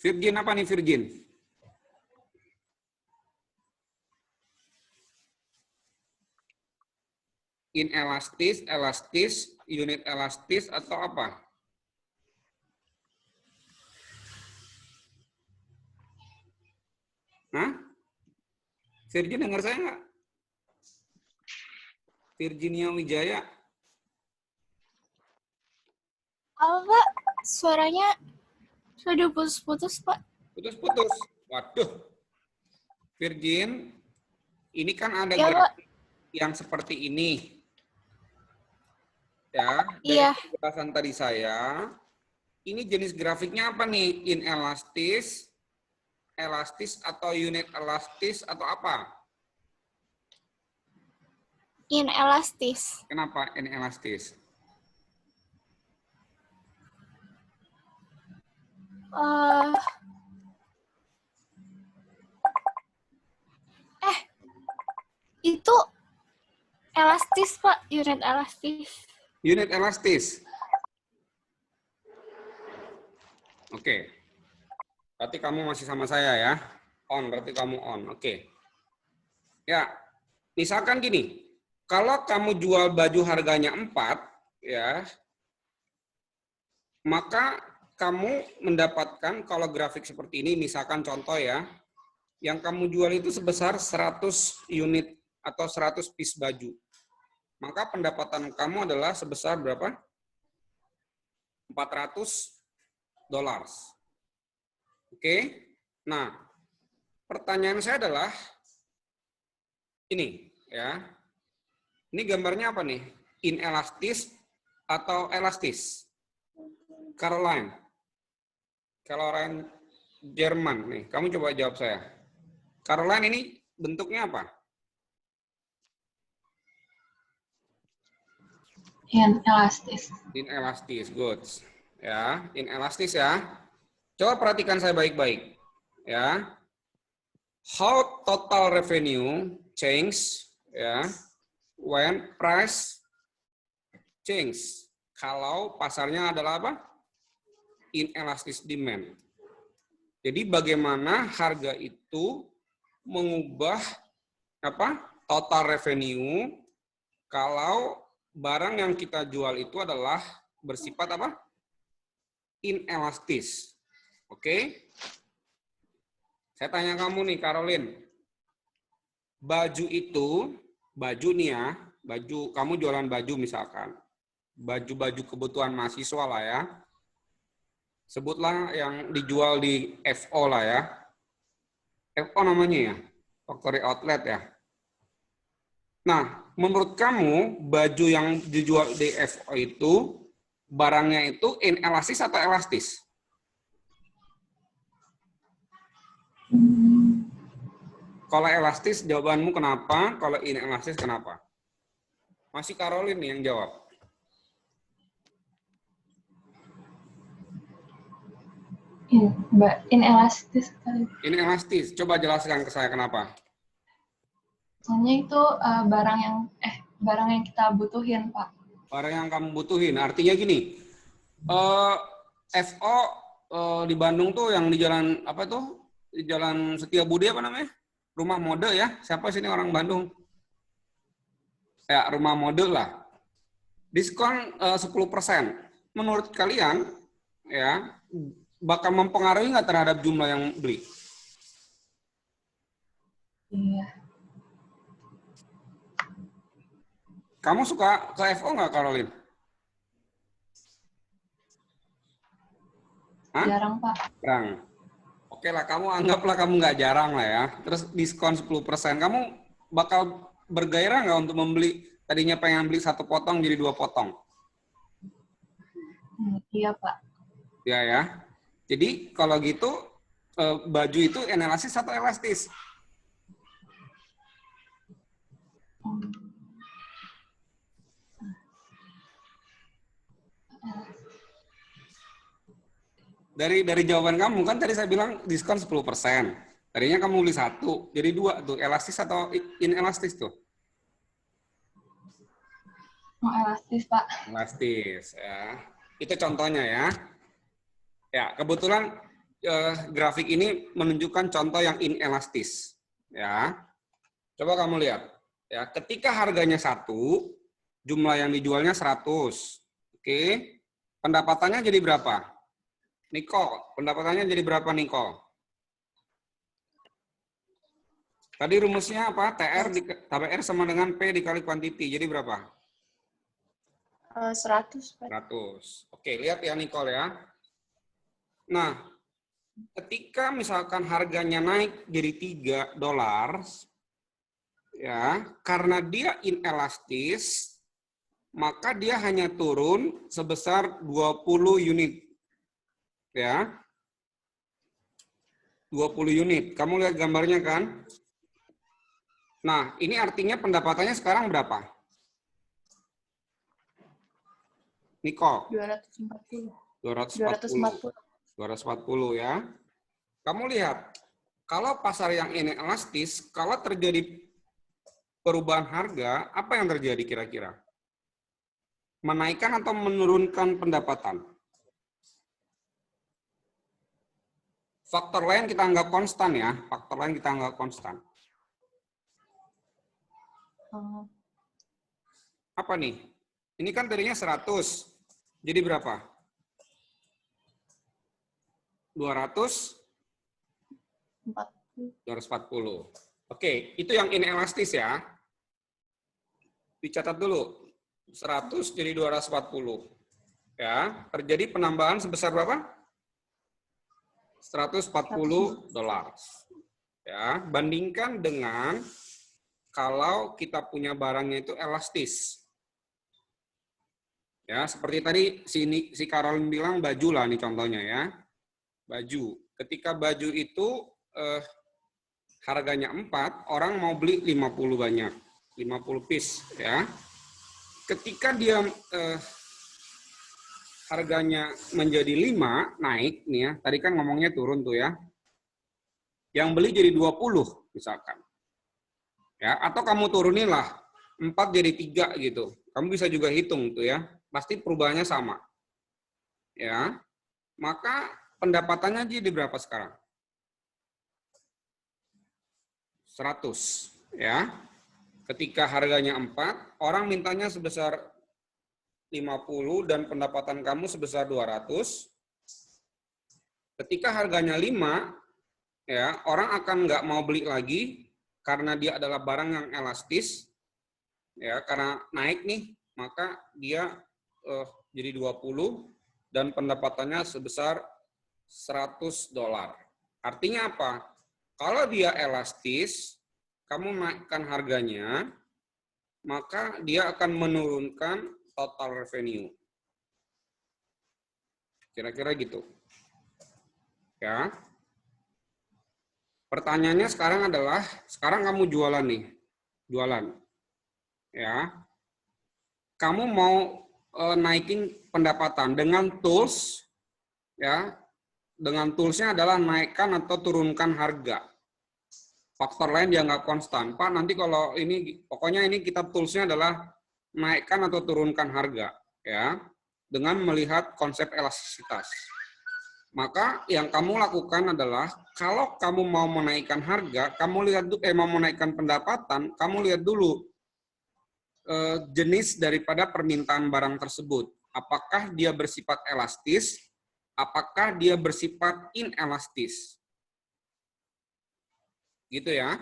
Virgin apa nih Virgin? Inelastis, elastis, unit elastis atau apa? Hah? Virgin dengar saya nggak? Virginia Wijaya. Apa Pak? Suaranya sudah putus-putus Pak. Putus-putus. Waduh. Virgin, ini kan ada Ya, Pak. grafik yang seperti ini. Ya, dari Iya. penjelasan tadi saya, ini jenis grafiknya apa nih? Inelastis, elastis atau unit elastis atau apa? Inelastis. Kenapa inelastis? Itu elastis Pak, unit elastis. Unit elastis. Oke. Berarti kamu masih sama saya ya. On, berarti kamu on. Oke. Ya, misalkan gini. Kalau kamu jual baju harganya 4, ya, maka kamu mendapatkan, kalau grafik seperti ini, misalkan contoh ya, yang kamu jual itu sebesar 100 unit atau 100 piece baju. Maka pendapatan kamu adalah sebesar berapa? $400. Oke? Nah, pertanyaan saya adalah ini ya. Ini gambarnya apa nih? Inelastis atau elastis? Caroline Jerman nih. Kamu coba jawab saya. Caroline ini bentuknya apa? Inelastis. Inelastis, good. Ya, inelastis ya. Coba perhatikan saya baik-baik. Ya. How total revenue change ya when price change. Kalau pasarnya adalah apa? Inelastis demand. Jadi bagaimana harga itu mengubah apa? Total revenue kalau barang yang kita jual itu adalah bersifat apa? Inelastis. Oke? Saya tanya kamu nih, Caroline. Baju itu, baju nih ya, baju kamu jualan baju misalkan. Baju-baju kebutuhan mahasiswa lah ya. Sebutlah yang dijual di FO lah ya. FO namanya ya, factory outlet ya. Nah, menurut kamu baju yang dijual di FO itu barangnya itu inelastis atau elastis? Kalau elastis jawabanmu kenapa? Kalau inelastis kenapa? Masih Caroline nih yang jawab. Inelastis kali. Inelastis. Coba jelaskan ke saya kenapa? Soalnya itu barang yang kita butuhin, Pak. Barang yang kamu butuhin. Artinya gini, FO di Bandung tuh yang di jalan apa tuh? Di Jalan Setiabudi apa namanya? Rumah Mode ya. Siapa sini orang Bandung? Ya, Rumah Mode lah. Diskon 10%. Menurut kalian ya bakal mempengaruhi nggak terhadap jumlah yang beli? Iya. Kamu suka ke FO nggak, Caroline? Hah? Jarang, Pak. Jarang. Oke lah, kamu anggaplah kamu nggak jarang lah ya. Terus diskon 10%. Kamu bakal bergairah nggak untuk membeli? Tadinya pengen beli 1 potong jadi 2 potong. Iya, Pak. Ya ya. Jadi kalau gitu baju itu inelastis atau elastis? Dari jawaban kamu kan tadi saya bilang diskon 10%. Tadinya kamu beli 1, jadi 2 tuh. Elastis atau inelastis tuh? Elastis, Pak. Elastis ya. Itu contohnya ya. Ya, kebetulan grafik ini menunjukkan contoh yang inelastis. Ya. Coba kamu lihat. Ya, ketika harganya 1, jumlah yang dijualnya 100. Oke. Pendapatannya jadi berapa? Nicole, pendapatannya jadi berapa Nicole? Tadi rumusnya apa? TR sama dengan P dikali quantity. Jadi berapa? 100, Pak. 100. Oke, lihat ya Nicole ya. Nah, ketika misalkan harganya naik jadi $3, ya, karena dia inelastis, maka dia hanya turun sebesar 20 unit. Ya. 20 unit. Kamu lihat gambarnya kan? Nah, ini artinya pendapatannya sekarang berapa? Nicole? 240. 240. 240 ya. Kamu lihat, kalau pasar yang ini elastis, kalau terjadi perubahan harga, apa yang terjadi kira-kira? Menaikkan atau menurunkan pendapatan? Faktor lain kita anggap konstan ya. Faktor lain kita anggap konstan. Apa nih? Ini kan tadinya 100. Jadi berapa? 240. Oke, itu yang inelastis ya. Dicatat dulu. 100 jadi 240. Ya, terjadi penambahan sebesar berapa? $140. Ya, bandingkan dengan kalau kita punya barangnya itu elastis. Ya, seperti tadi si Carolyn bilang baju lah nih contohnya ya. Baju. Ketika baju itu harganya 4, orang mau beli 50 banyak. 50 piece ya. Ketika dia harganya menjadi 5, naik nih ya. Tadi kan ngomongnya turun tuh ya. Yang beli jadi 20 misalkan. Ya, atau kamu turunin lah 4 jadi 3 gitu. Kamu bisa juga hitung tuh ya. Pasti perubahannya sama. Ya. Maka pendapatannya jadi berapa sekarang? 100, ya. Ketika harganya 4, orang mintanya sebesar 50 dan pendapatan kamu sebesar 200. Ketika harganya 5, ya, orang akan nggak mau beli lagi karena dia adalah barang yang elastis. Ya, karena naik nih, maka dia jadi 20 dan pendapatannya sebesar $100. Artinya apa? Kalau dia elastis, kamu naikkan harganya, maka dia akan menurunkan total revenue. Kira-kira gitu. Ya. Pertanyaannya sekarang adalah, sekarang kamu jualan nih. Jualan. Ya. Kamu mau naikin pendapatan dengan tools, ya, dengan toolsnya adalah naikkan atau turunkan harga. Faktor lain dianggap konstan. Pak, nanti kalau ini, pokoknya ini kita toolsnya adalah naikkan atau turunkan harga, ya, dengan melihat konsep elastisitas. Maka yang kamu lakukan adalah, kalau kamu mau menaikkan harga, kamu lihat mau menaikkan pendapatan, kamu lihat dulu jenis daripada permintaan barang tersebut. Apakah dia bersifat elastis, apakah dia bersifat inelastis. Gitu ya.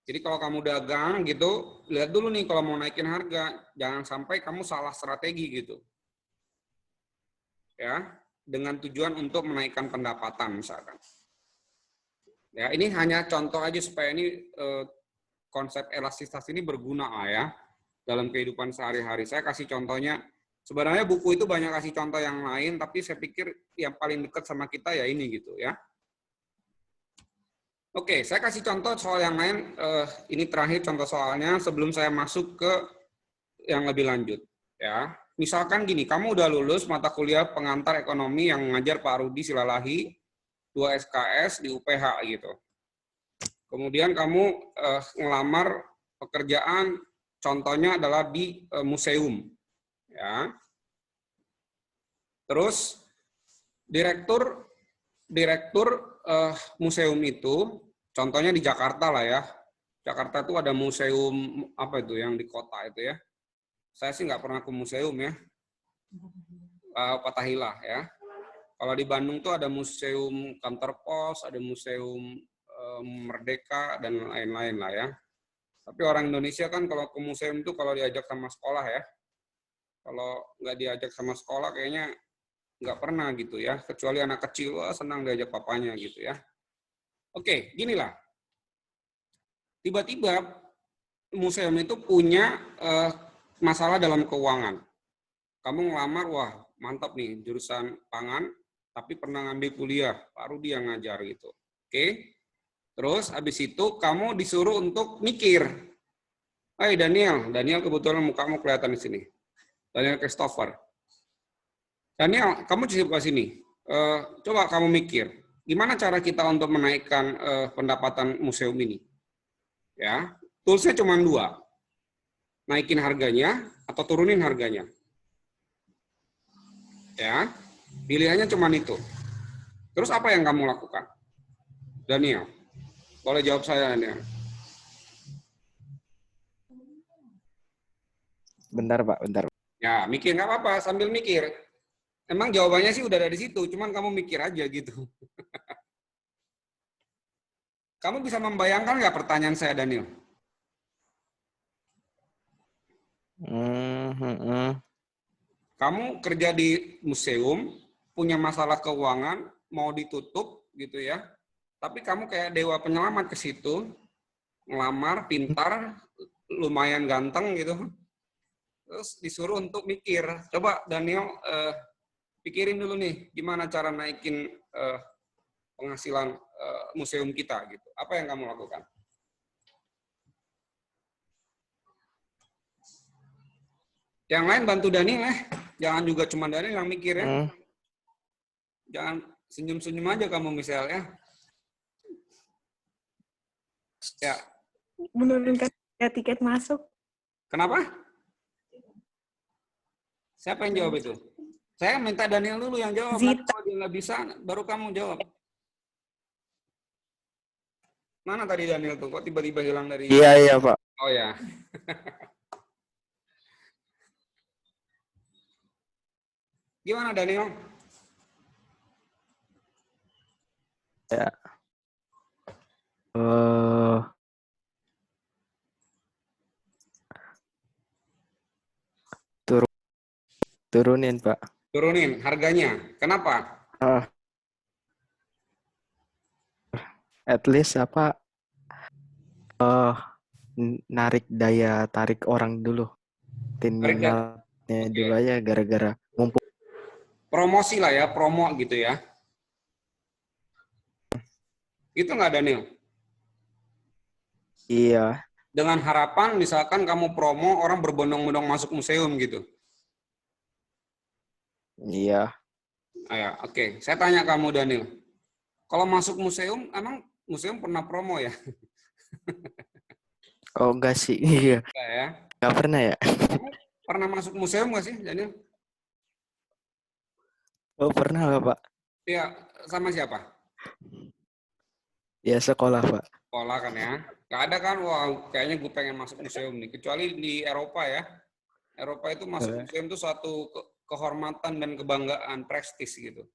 Jadi kalau kamu dagang gitu, lihat dulu nih kalau mau naikin harga, jangan sampai kamu salah strategi gitu. Ya, dengan tujuan untuk menaikkan pendapatan misalkan. Ya, ini hanya contoh aja supaya ini konsep elastisitas ini berguna lah ya dalam kehidupan sehari-hari. Saya kasih contohnya, sebenarnya buku itu banyak kasih contoh yang lain, tapi saya pikir yang paling dekat sama kita ya ini gitu ya. Oke, saya kasih contoh soal yang lain. Ini terakhir contoh soalnya sebelum saya masuk ke yang lebih lanjut. Ya, misalkan gini, kamu udah lulus mata kuliah pengantar ekonomi yang mengajar Pak Rudi Silalahi, 2 SKS di UPH gitu. Kemudian kamu ngelamar pekerjaan, contohnya adalah di museum. Ya. Terus direktur museum itu, contohnya di Jakarta lah ya. Jakarta itu ada museum apa itu yang di kota itu ya. Saya sih nggak pernah ke museum ya. Fathahillah ya. Kalau di Bandung tuh ada museum kantor pos, ada museum Merdeka, dan lain-lain lah ya. Tapi orang Indonesia kan kalau ke museum itu kalau diajak sama sekolah ya. Kalau nggak diajak sama sekolah kayaknya nggak pernah gitu ya. Kecuali anak kecil, wah, senang diajak papanya gitu ya. Oke, ginilah. Tiba-tiba museum itu punya masalah dalam keuangan. Kamu ngelamar, wah mantap nih jurusan pangan, tapi pernah ngambil kuliah, baru dia ngajar gitu. Oke, terus habis itu kamu disuruh untuk mikir. Hai Daniel kebetulan mukamu kelihatan di sini. Daniel Christopher. Daniel, kamu coba sini. Coba kamu mikir, gimana cara kita untuk menaikkan pendapatan museum ini? Ya, toolsnya cuma 2. Naikin harganya atau turunin harganya. Ya, pilihannya cuma itu. Terus apa yang kamu lakukan? Daniel, boleh jawab saya, Daniel. Bentar, Pak, bentar. Ya, mikir nggak apa-apa, sambil mikir. Emang jawabannya sih udah ada di situ, cuman kamu mikir aja gitu. Kamu bisa membayangkan nggak pertanyaan saya, Daniel? Kamu kerja di museum, punya masalah keuangan, mau ditutup gitu ya. Tapi kamu kayak dewa penyelamat ke situ, ngelamar, pintar, lumayan ganteng gitu. Terus disuruh untuk mikir. Coba Daniel pikirin dulu nih, gimana cara naikin penghasilan museum kita gitu. Apa yang kamu lakukan? Yang lain bantu Daniel ya. Jangan juga cuma Daniel yang mikir ya. Jangan senyum-senyum aja kamu misalnya. Ya. Menurunkan tiket masuk. Kenapa? Siapa yang jawab itu? Saya minta Daniel dulu yang jawab. Nanti kalau dia nggak bisa, baru kamu jawab. Mana tadi Daniel tuh? Kok tiba-tiba hilang dari... Iya, Pak. Oh ya. Gimana Daniel? Ya. Turunin, Pak. Turunin harganya. Kenapa? At least narik daya tarik orang dulu. Minatnya dulu aja gara-gara mumpung. Promosi lah ya, promo gitu ya. Itu nggak Daniel? Iya. Dengan harapan misalkan kamu promo, orang berbondong-bondong masuk museum gitu. Iya. Ya, oke. Saya tanya kamu Daniel. Kalau masuk museum, emang museum pernah promo ya? Oh enggak sih. Iya. Enggak ya? Enggak pernah ya? Kamu pernah masuk museum nggak sih Daniel? Oh pernah lah, Pak. Iya, sama siapa? Ya sekolah, Pak. Sekolah kan ya. Nggak ada kan, wah kayaknya gue pengen masuk museum nih. Kecuali di Eropa ya. Eropa itu masuk museum itu suatu kehormatan dan kebanggaan, prestis gitu.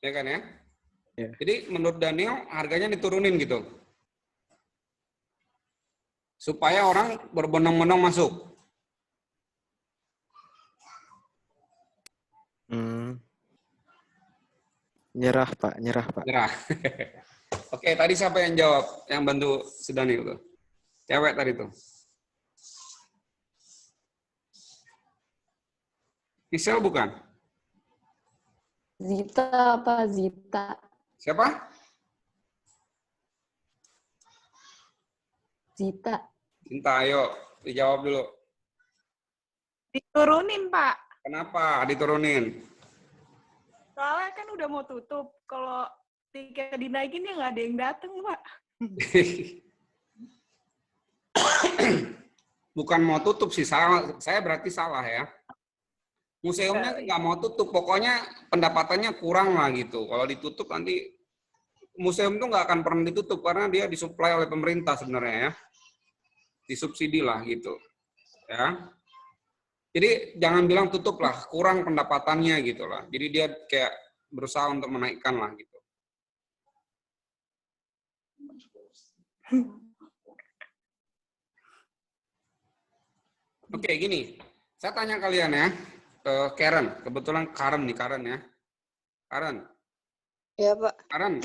Ya kan ya? Ya. Jadi menurut Daniel harganya diturunin gitu. Supaya orang berbondong-bondong masuk. Nyerah, Pak. Nyerah. Oke, tadi siapa yang jawab? Yang bantu si Daniel tuh? Cewek tadi tuh. Michelle bukan? Zita apa Zita? Siapa? Zita. Cinta, ayo dijawab dulu. Diturunin, Pak. Kenapa diturunin? Soalnya kan udah mau tutup. Kalau tiket dinaikin ya nggak ada yang dateng, Pak. Bukan mau tutup sih, salah. Saya berarti salah ya. Museumnya nggak mau tutup, pokoknya pendapatannya kurang lah gitu. Kalau ditutup nanti museum tuh nggak akan pernah ditutup karena dia disuplai oleh pemerintah sebenarnya ya, disubsidi lah gitu. Ya, jadi jangan bilang tutup lah, kurang pendapatannya gitu lah. Jadi dia kayak berusaha untuk menaikkan lah gitu. Oke, gini. Saya tanya kalian ya. Karen, kebetulan Karen ya. Karen. Ya, Pak. Karen,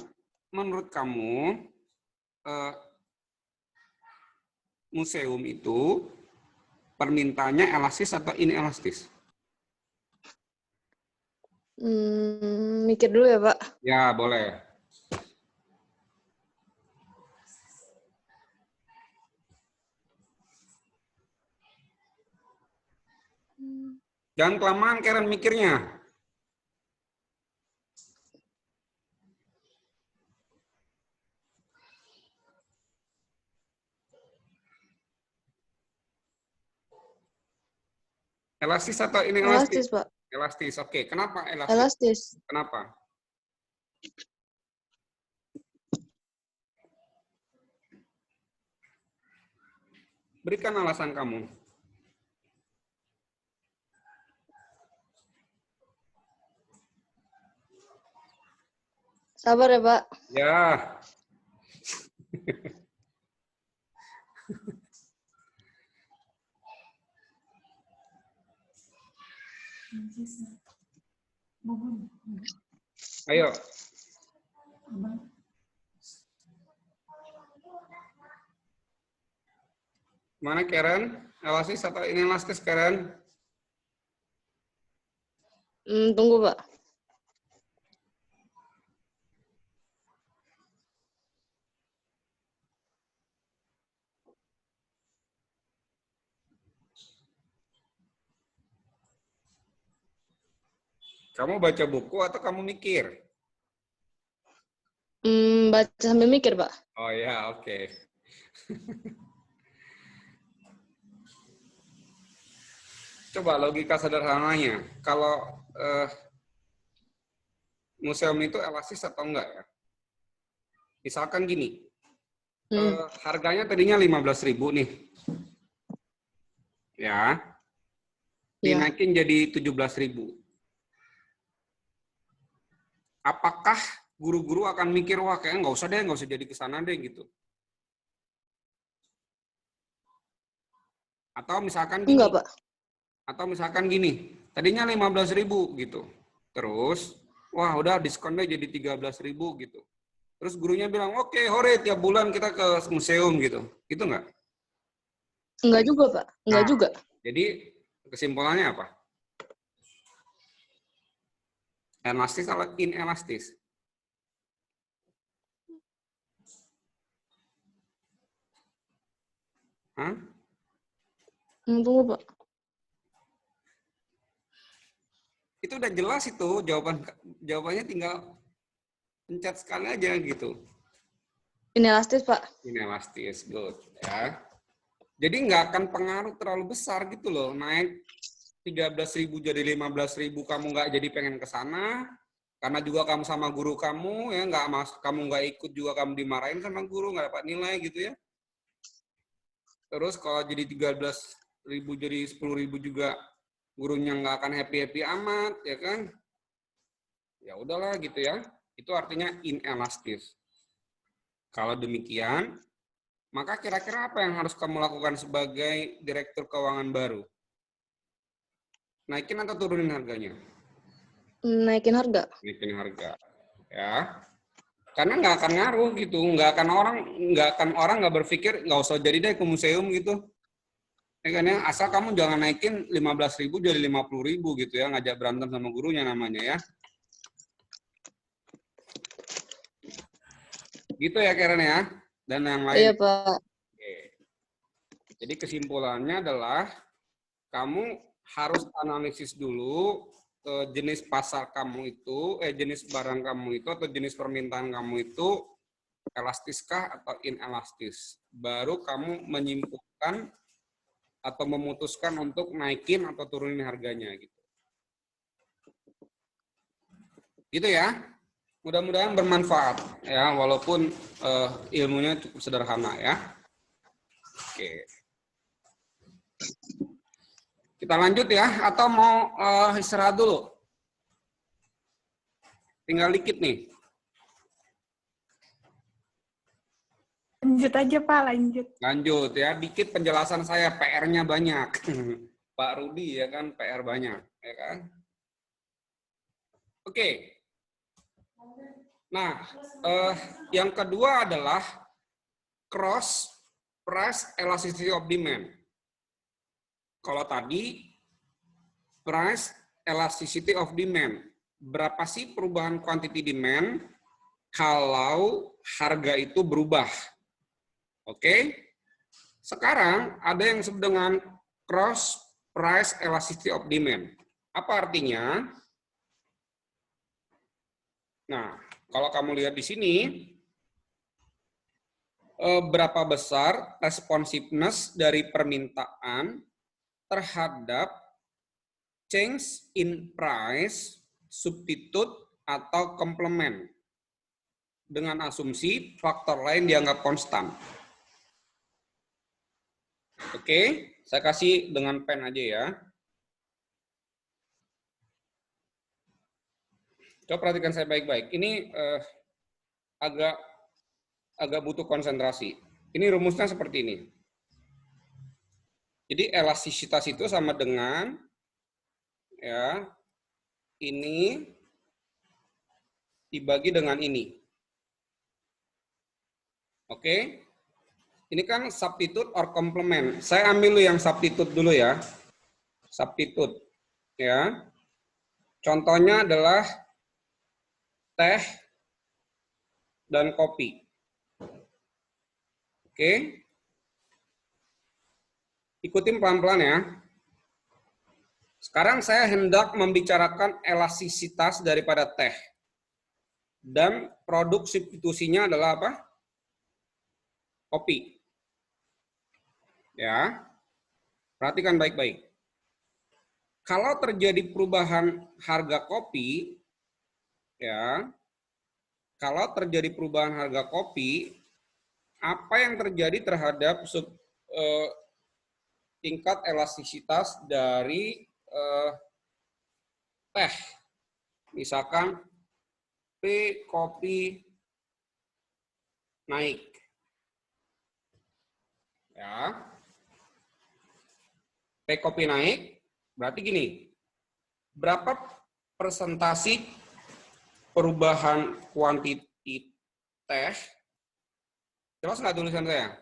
menurut kamu museum itu permintaannya elastis atau inelastis? Mikir dulu ya, Pak. Ya, boleh. Jangan kelamaan Karen mikirnya. Elastis atau inelastis? Elastis, Pak. Elastis. Oke, kenapa elastis? Elastis. Kenapa? Berikan alasan kamu. Sabar ya, Pak. Ya. Ayo. Mana Karen? Elastis atau inelastis Karen? Tunggu, Pak. Kamu baca buku atau kamu mikir? Baca sambil mikir, Pak. Oh ya, oke. Coba logika sederhananya, kalau museum itu elastis atau enggak ya? Misalkan gini, harganya tadinya 15.000 nih. Ya. Dinaikin jadi 17.000. Apakah guru-guru akan mikir, wah kayaknya nggak usah jadi kesana deh gitu. Atau misalkan gini. Enggak, Pak. Atau misalkan gini, tadinya 15.000 gitu. Terus, wah udah diskon deh jadi 13.000 gitu. Terus gurunya bilang, oke, hore tiap bulan kita ke museum gitu. Gitu nggak? Enggak juga, Pak. Enggak Nah, juga. Jadi kesimpulannya apa? Elastis atau inelastis? Hah? Tunggu, Pak. Itu udah jelas itu jawabannya tinggal pencet sekali aja gitu. Inelastis, Pak. Inelastis, good ya. Jadi nggak akan pengaruh terlalu besar gitu loh. Naik 13.000 jadi 15.000 kamu nggak jadi pengen ke sana karena juga kamu sama guru kamu ya kamu nggak ikut juga kamu dimarahin sama guru nggak dapat nilai gitu ya. Terus kalau jadi 13.000 jadi 10.000 juga gurunya nggak akan happy amat ya kan? Ya udahlah gitu ya. Itu artinya inelastis. Kalau demikian, maka kira-kira apa yang harus kamu lakukan sebagai direktur keuangan baru? Naikin atau turunin harganya? Naikin harga. Naikin harga, ya. Karena nggak akan ngaruh gitu, nggak akan orang nggak berpikir nggak usah jadi deh ke museum gitu. Ya kan ya, asal kamu jangan naikin 15.000 jadi 50.000 gitu ya, ngajak berantem sama gurunya namanya ya. Gitu ya Karen ya, dan yang lain. Iya, Pak. Oke. Jadi kesimpulannya adalah kamu harus analisis dulu jenis pasar kamu itu, jenis barang kamu itu atau jenis permintaan kamu itu elastiskah atau inelastis. Baru kamu menyimpulkan atau memutuskan untuk naikin atau turunin harganya gitu. Gitu ya. Mudah-mudahan bermanfaat ya, walaupun ilmunya cukup sederhana ya. Oke. Kita lanjut ya, atau mau istirahat dulu? Tinggal dikit nih. Lanjut aja, Pak, lanjut. Lanjut ya, dikit penjelasan saya, PR-nya banyak. Pak Rudi ya kan, PR banyak, ya kan? Oke. Nah, yang kedua adalah cross price elasticity of demand. Kalau tadi price elasticity of demand, berapa sih perubahan quantity demand kalau harga itu berubah? Oke. Sekarang ada yang disebut dengan cross price elasticity of demand. Apa artinya? Nah, kalau kamu lihat di sini, berapa besar responsiveness dari permintaan terhadap change in price, substitute, atau complement dengan asumsi faktor lain dianggap konstan. Oke, saya kasih dengan pen aja ya. Coba perhatikan saya baik-baik. Ini agak butuh konsentrasi. Ini rumusnya seperti ini. Jadi elastisitas itu sama dengan ya ini dibagi dengan ini. Oke. Ini kan substitute or complement. Saya ambil dulu yang substitute dulu ya. Substitute ya. Contohnya adalah teh dan kopi. Oke. Ikutin pelan-pelan ya. Sekarang saya hendak membicarakan elastisitas daripada teh. Dan produk substitusinya adalah apa? Kopi. Ya. Perhatikan baik-baik. Kalau terjadi perubahan harga kopi, ya. Kalau terjadi perubahan harga kopi, apa yang terjadi terhadap tingkat elastisitas dari teh? Misalkan P kopi naik. Ya. P kopi naik, berarti gini. Berapa persentase perubahan kuantiti teh? Jelas nggak tulisan saya?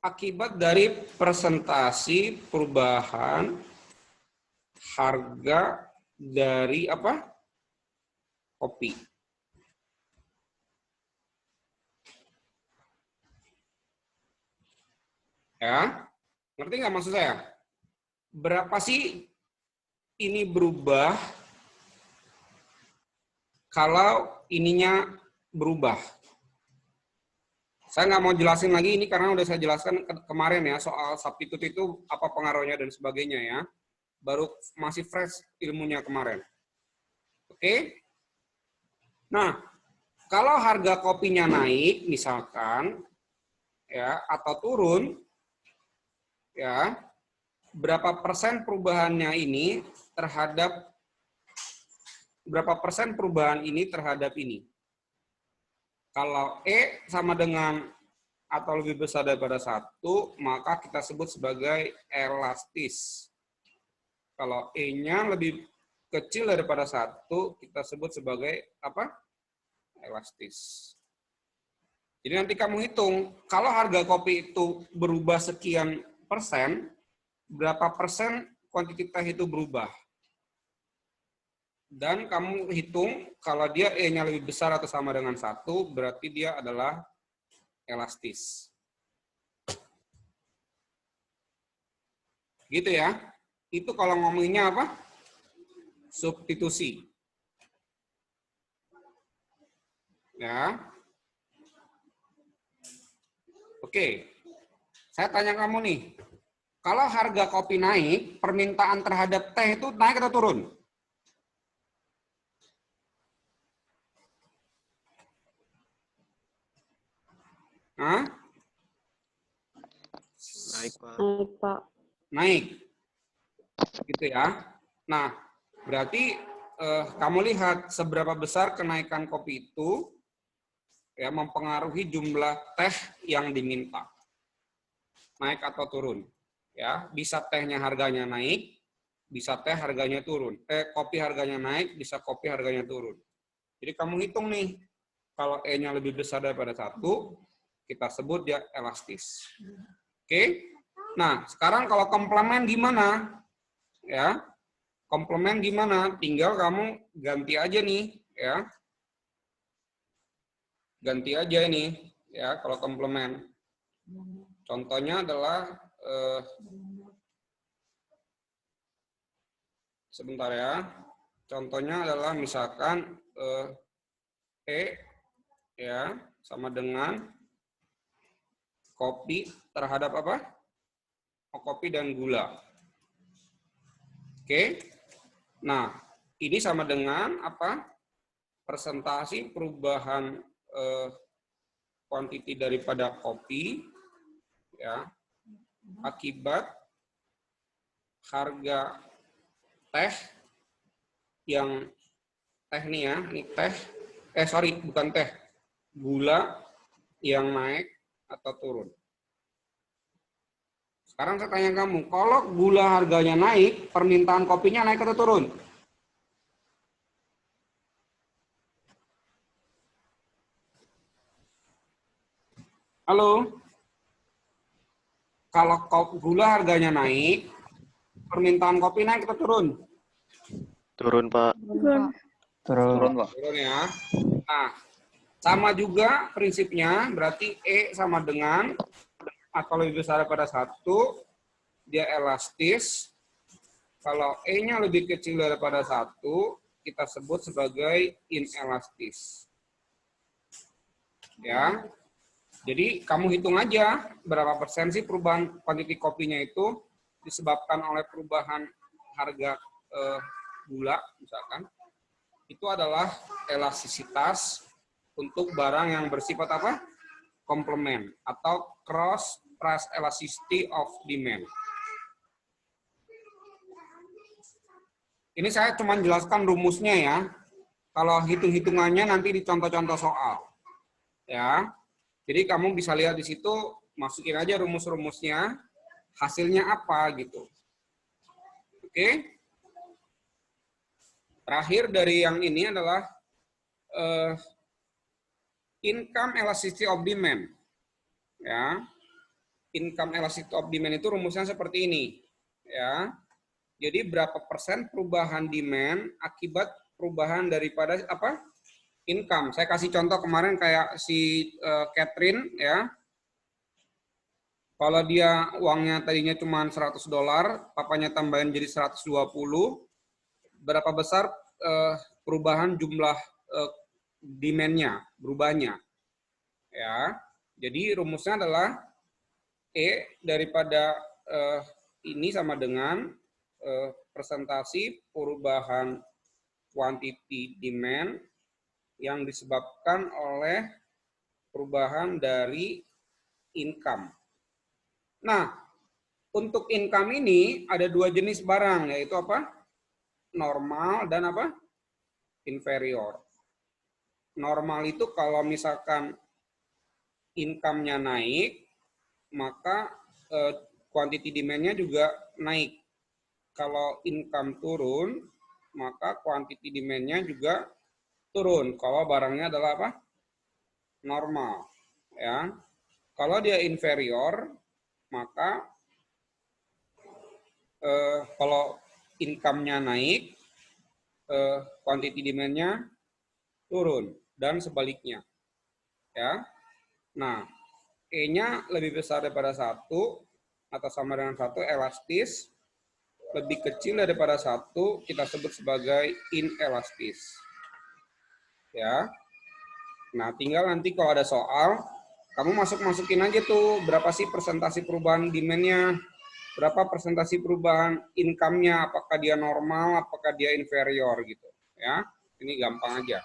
Akibat dari persentase perubahan harga dari apa? Kopi. Ya, ngerti nggak maksud saya? Berapa sih ini berubah kalau ininya berubah? Saya nggak mau jelasin lagi ini karena udah saya jelaskan kemarin ya soal substitute itu apa pengaruhnya dan sebagainya ya. Baru masih fresh ilmunya kemarin. Oke? Nah, kalau harga kopinya naik misalkan ya atau turun ya, berapa persen perubahannya ini terhadap berapa persen perubahan ini terhadap ini? Kalau E sama dengan atau lebih besar daripada 1, maka kita sebut sebagai elastis. Kalau E-nya lebih kecil daripada 1, kita sebut sebagai apa? Elastis. Jadi nanti kamu hitung, kalau harga kopi itu berubah sekian persen, berapa persen kuantiti teh itu berubah? Dan kamu hitung, kalau dia E-nya lebih besar atau sama dengan 1, berarti dia adalah elastis. Gitu ya. Itu kalau ngomonginnya apa? Substitusi. Ya. Oke. Saya tanya kamu nih. Kalau harga kopi naik, permintaan terhadap teh itu naik atau turun? Hah? Naik, Pak. Naik, Pak. Naik. Gitu ya. Nah, berarti kamu lihat seberapa besar kenaikan kopi itu ya mempengaruhi jumlah teh yang diminta. Naik atau turun. Ya, bisa tehnya harganya naik, bisa teh harganya turun. Kopi harganya naik, bisa kopi harganya turun. Jadi kamu hitung nih, kalau E-nya lebih besar daripada 1, kita sebut dia elastis. Oke? Nah, sekarang kalau komplement gimana? Ya. Komplement gimana? Tinggal kamu ganti aja nih, ya. Ganti aja ini, ya, kalau komplement. Contohnya adalah sebentar ya. Contohnya adalah misalkan E ya sama dengan kopi terhadap apa? Kopi dan gula. Oke. Nah, ini sama dengan apa? Persentasi perubahan kuantiti daripada kopi ya akibat harga teh yang teh nih ya, ini teh bukan teh, gula yang naik atau turun. Sekarang saya tanya kamu, kalau gula harganya naik, permintaan kopinya naik atau turun? Halo? Kalau gula harganya naik, permintaan kopi naik atau turun? Turun, Pak. Turun. Turun ya. Nah, sama juga prinsipnya, berarti E sama dengan atau lebih besar daripada 1, dia elastis. Kalau E-nya lebih kecil daripada 1, kita sebut sebagai inelastis. Ya. Jadi kamu hitung aja berapa persen sih perubahan kuantiti kopinya itu disebabkan oleh perubahan harga gula misalkan. Itu adalah elastisitas untuk barang yang bersifat apa? Komplement atau cross price elasticity of demand. Ini saya cuma jelaskan rumusnya ya. Kalau hitung-hitungannya nanti di contoh-contoh soal. Ya. Jadi kamu bisa lihat di situ, masukin aja rumus-rumusnya, hasilnya apa gitu. Oke? Terakhir dari yang ini adalah income elasticity of demand. Ya. Income elasticity of demand itu rumusnya seperti ini. Ya. Jadi berapa persen perubahan demand akibat perubahan daripada apa? Income. Saya kasih contoh kemarin kayak si Catherine ya. Kalau dia uangnya tadinya cuma $100, papanya tambahin jadi 120, berapa besar perubahan jumlah demand-nya, berubahnya. Ya. Jadi rumusnya adalah E daripada ini sama dengan persentasi perubahan quantity demand yang disebabkan oleh perubahan dari income. Nah, untuk income ini ada 2 jenis barang, yaitu apa? Normal dan apa? Inferior. Normal itu kalau misalkan income-nya naik, maka quantity demand-nya juga naik. Kalau income turun, maka quantity demand-nya juga turun. Kalau barangnya adalah apa? Normal. Ya. Kalau dia inferior, maka kalau income-nya naik, quantity demand-nya turun dan sebaliknya. Ya. Nah, E-nya lebih besar daripada 1 atau sama dengan 1 elastis, lebih kecil daripada 1 kita sebut sebagai inelastis. Ya. Nah, tinggal nanti kalau ada soal, kamu masukin aja tuh berapa sih persentase perubahan demand-nya, berapa persentase perubahan income-nya, apakah dia normal, apakah dia inferior gitu. Ya, ini gampang aja.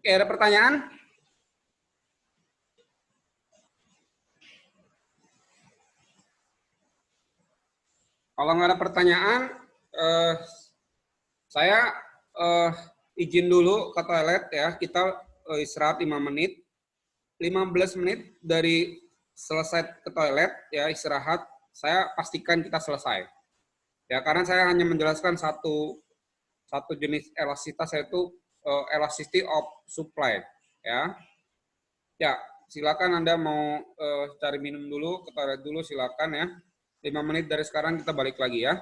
Oke, ada pertanyaan? Kalau nggak ada pertanyaan, saya izin dulu ke toilet ya. Kita istirahat 5 menit. 15 menit dari selesai ke toilet ya istirahat, saya pastikan kita selesai. Ya, karena saya hanya menjelaskan satu jenis elastisitas, yaitu elasticity of supply ya. Ya, silakan Anda mau cari minum dulu, ke toilet dulu silakan ya. 5 menit dari sekarang kita balik lagi ya.